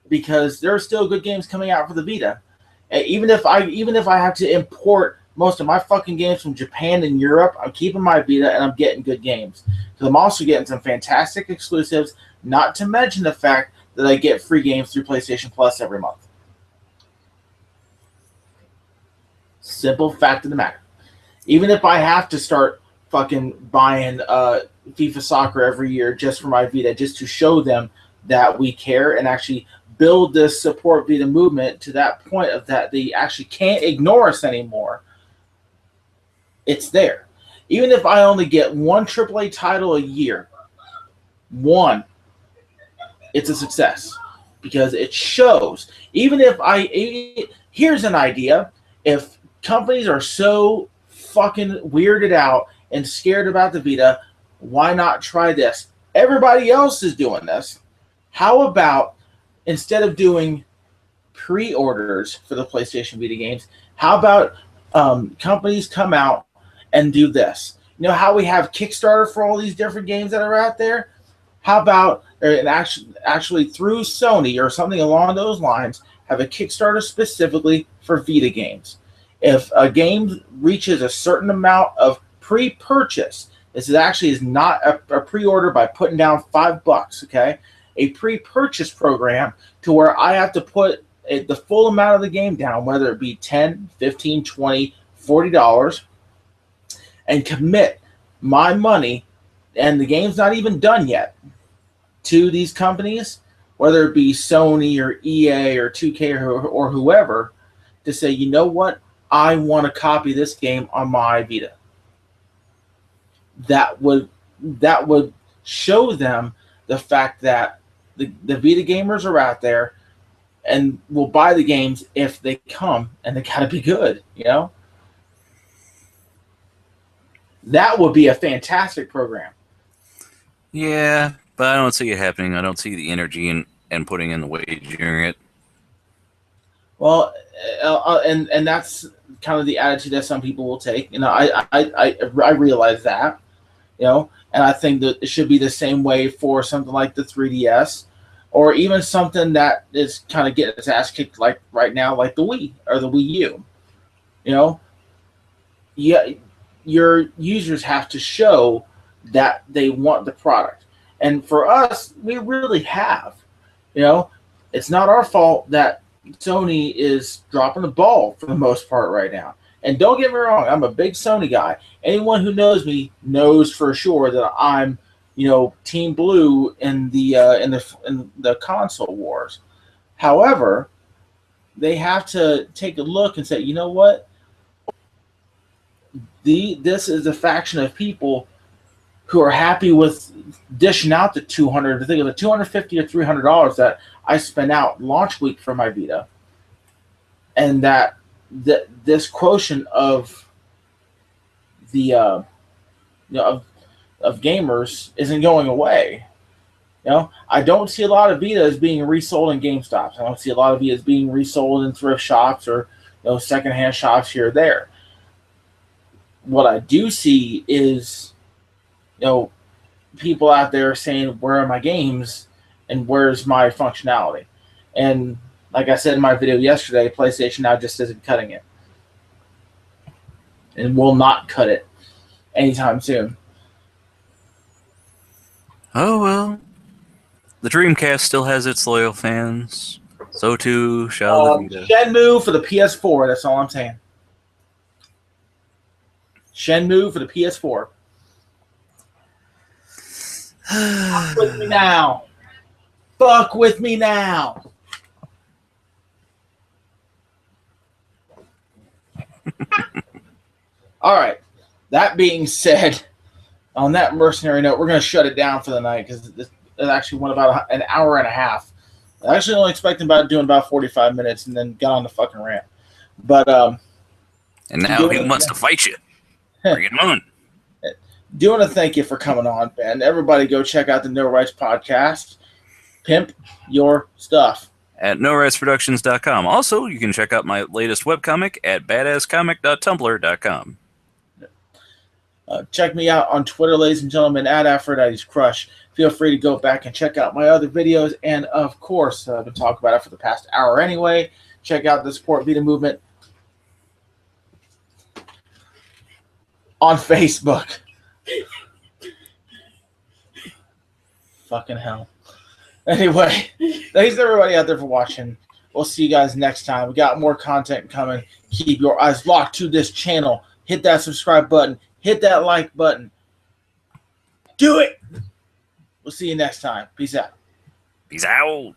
because there are still good games coming out for the Vita. Even if I have to import most of my fucking games from Japan and Europe, I'm keeping my Vita and I'm getting good games. Because I'm also getting some fantastic exclusives, not to mention the fact that I get free games through PlayStation Plus every month. Simple fact of the matter. Even if I have to start fucking buying FIFA Soccer every year just for my Vita, just to show them that we care and actually build this support Vita movement to that point of that they actually can't ignore us anymore, it's there. Even if I only get one AAA title a year, it's a success because it shows. Even if here's an idea: if companies are so fucking weirded out and scared about the Vita, why not try this? Everybody else is doing this. How about instead of doing pre-orders for the PlayStation Vita games, how about companies come out and do this? You know how we have Kickstarter for all these different games that are out there? How about actually through Sony or something along those lines, have a Kickstarter specifically for Vita games? If a game reaches a certain amount of pre-purchase, this is not a pre-order by putting down $5, okay? A pre-purchase program to where I have to put the full amount of the game down, whether it be $10, $15, $20, $40, and commit my money, and the game's not even done yet, to these companies, whether it be Sony or EA or 2K or whoever, to say, you know what, I want to copy this game on my Vita. That would show them the fact that the Vita gamers are out there and will buy the games if they come, and they gotta be good, you know? That would be a fantastic program. Yeah, but I don't see it happening. I don't see the energy and putting in the wagering it. Well, and that's kind of the attitude that some people will take. You know, I realize that, you know, and I think that it should be the same way for something like the 3DS, or even something that is kind of getting its ass kicked like right now, like the Wii or the Wii U. You know, yeah, your users have to show that they want the product, and for us, we really have. You know, it's not our fault that Sony is dropping the ball for the most part right now. And don't get me wrong, I'm a big Sony guy. Anyone who knows me knows for sure that I'm, you know, Team Blue in the console wars. However, they have to take a look and say, you know what? This is a faction of people who are happy with dishing out the $200. I think of the $250 or $300 that I spent out launch week for my Vita, and that this quotient of the of gamers isn't going away. You know, I don't see a lot of Vitas being resold in GameStops. I don't see a lot of Vitas being resold in thrift shops or, you know, secondhand shops here or there. What I do see is, you know, people out there saying, where are my games and where's my functionality? And like I said in my video yesterday, PlayStation now just isn't cutting it, and will not cut it anytime soon. Oh well, the Dreamcast still has its loyal fans. So too shall the Vita. Shenmue for the PS4. That's all I'm saying. Shenmue for the PS4. Fuck with me now. Fuck with me now. All right. That being said, on that mercenary note, we're going to shut it down for the night because it actually went about an hour and a half. I actually only expected doing about 45 minutes and then got on the fucking rant. But and now he wants to fight you. Bring it on. Do want to thank you for coming on, Ben. Everybody go check out the No Rights podcast. Pimp your stuff. At norightsproductions.com. Also, you can check out my latest webcomic at badasscomic.tumblr.com. Check me out on Twitter, ladies and gentlemen, at Aphrodite's Crush. Feel free to go back and check out my other videos. And, of course, I've been talking about it for the past hour anyway. Check out the Support Vita movement on Facebook. Fucking hell. Anyway, thanks everybody out there for watching. We'll see you guys next time. We got more content coming. Keep your eyes locked to this channel. Hit that subscribe button. Hit that like button. Do it. We'll see you next time. Peace out. Peace out.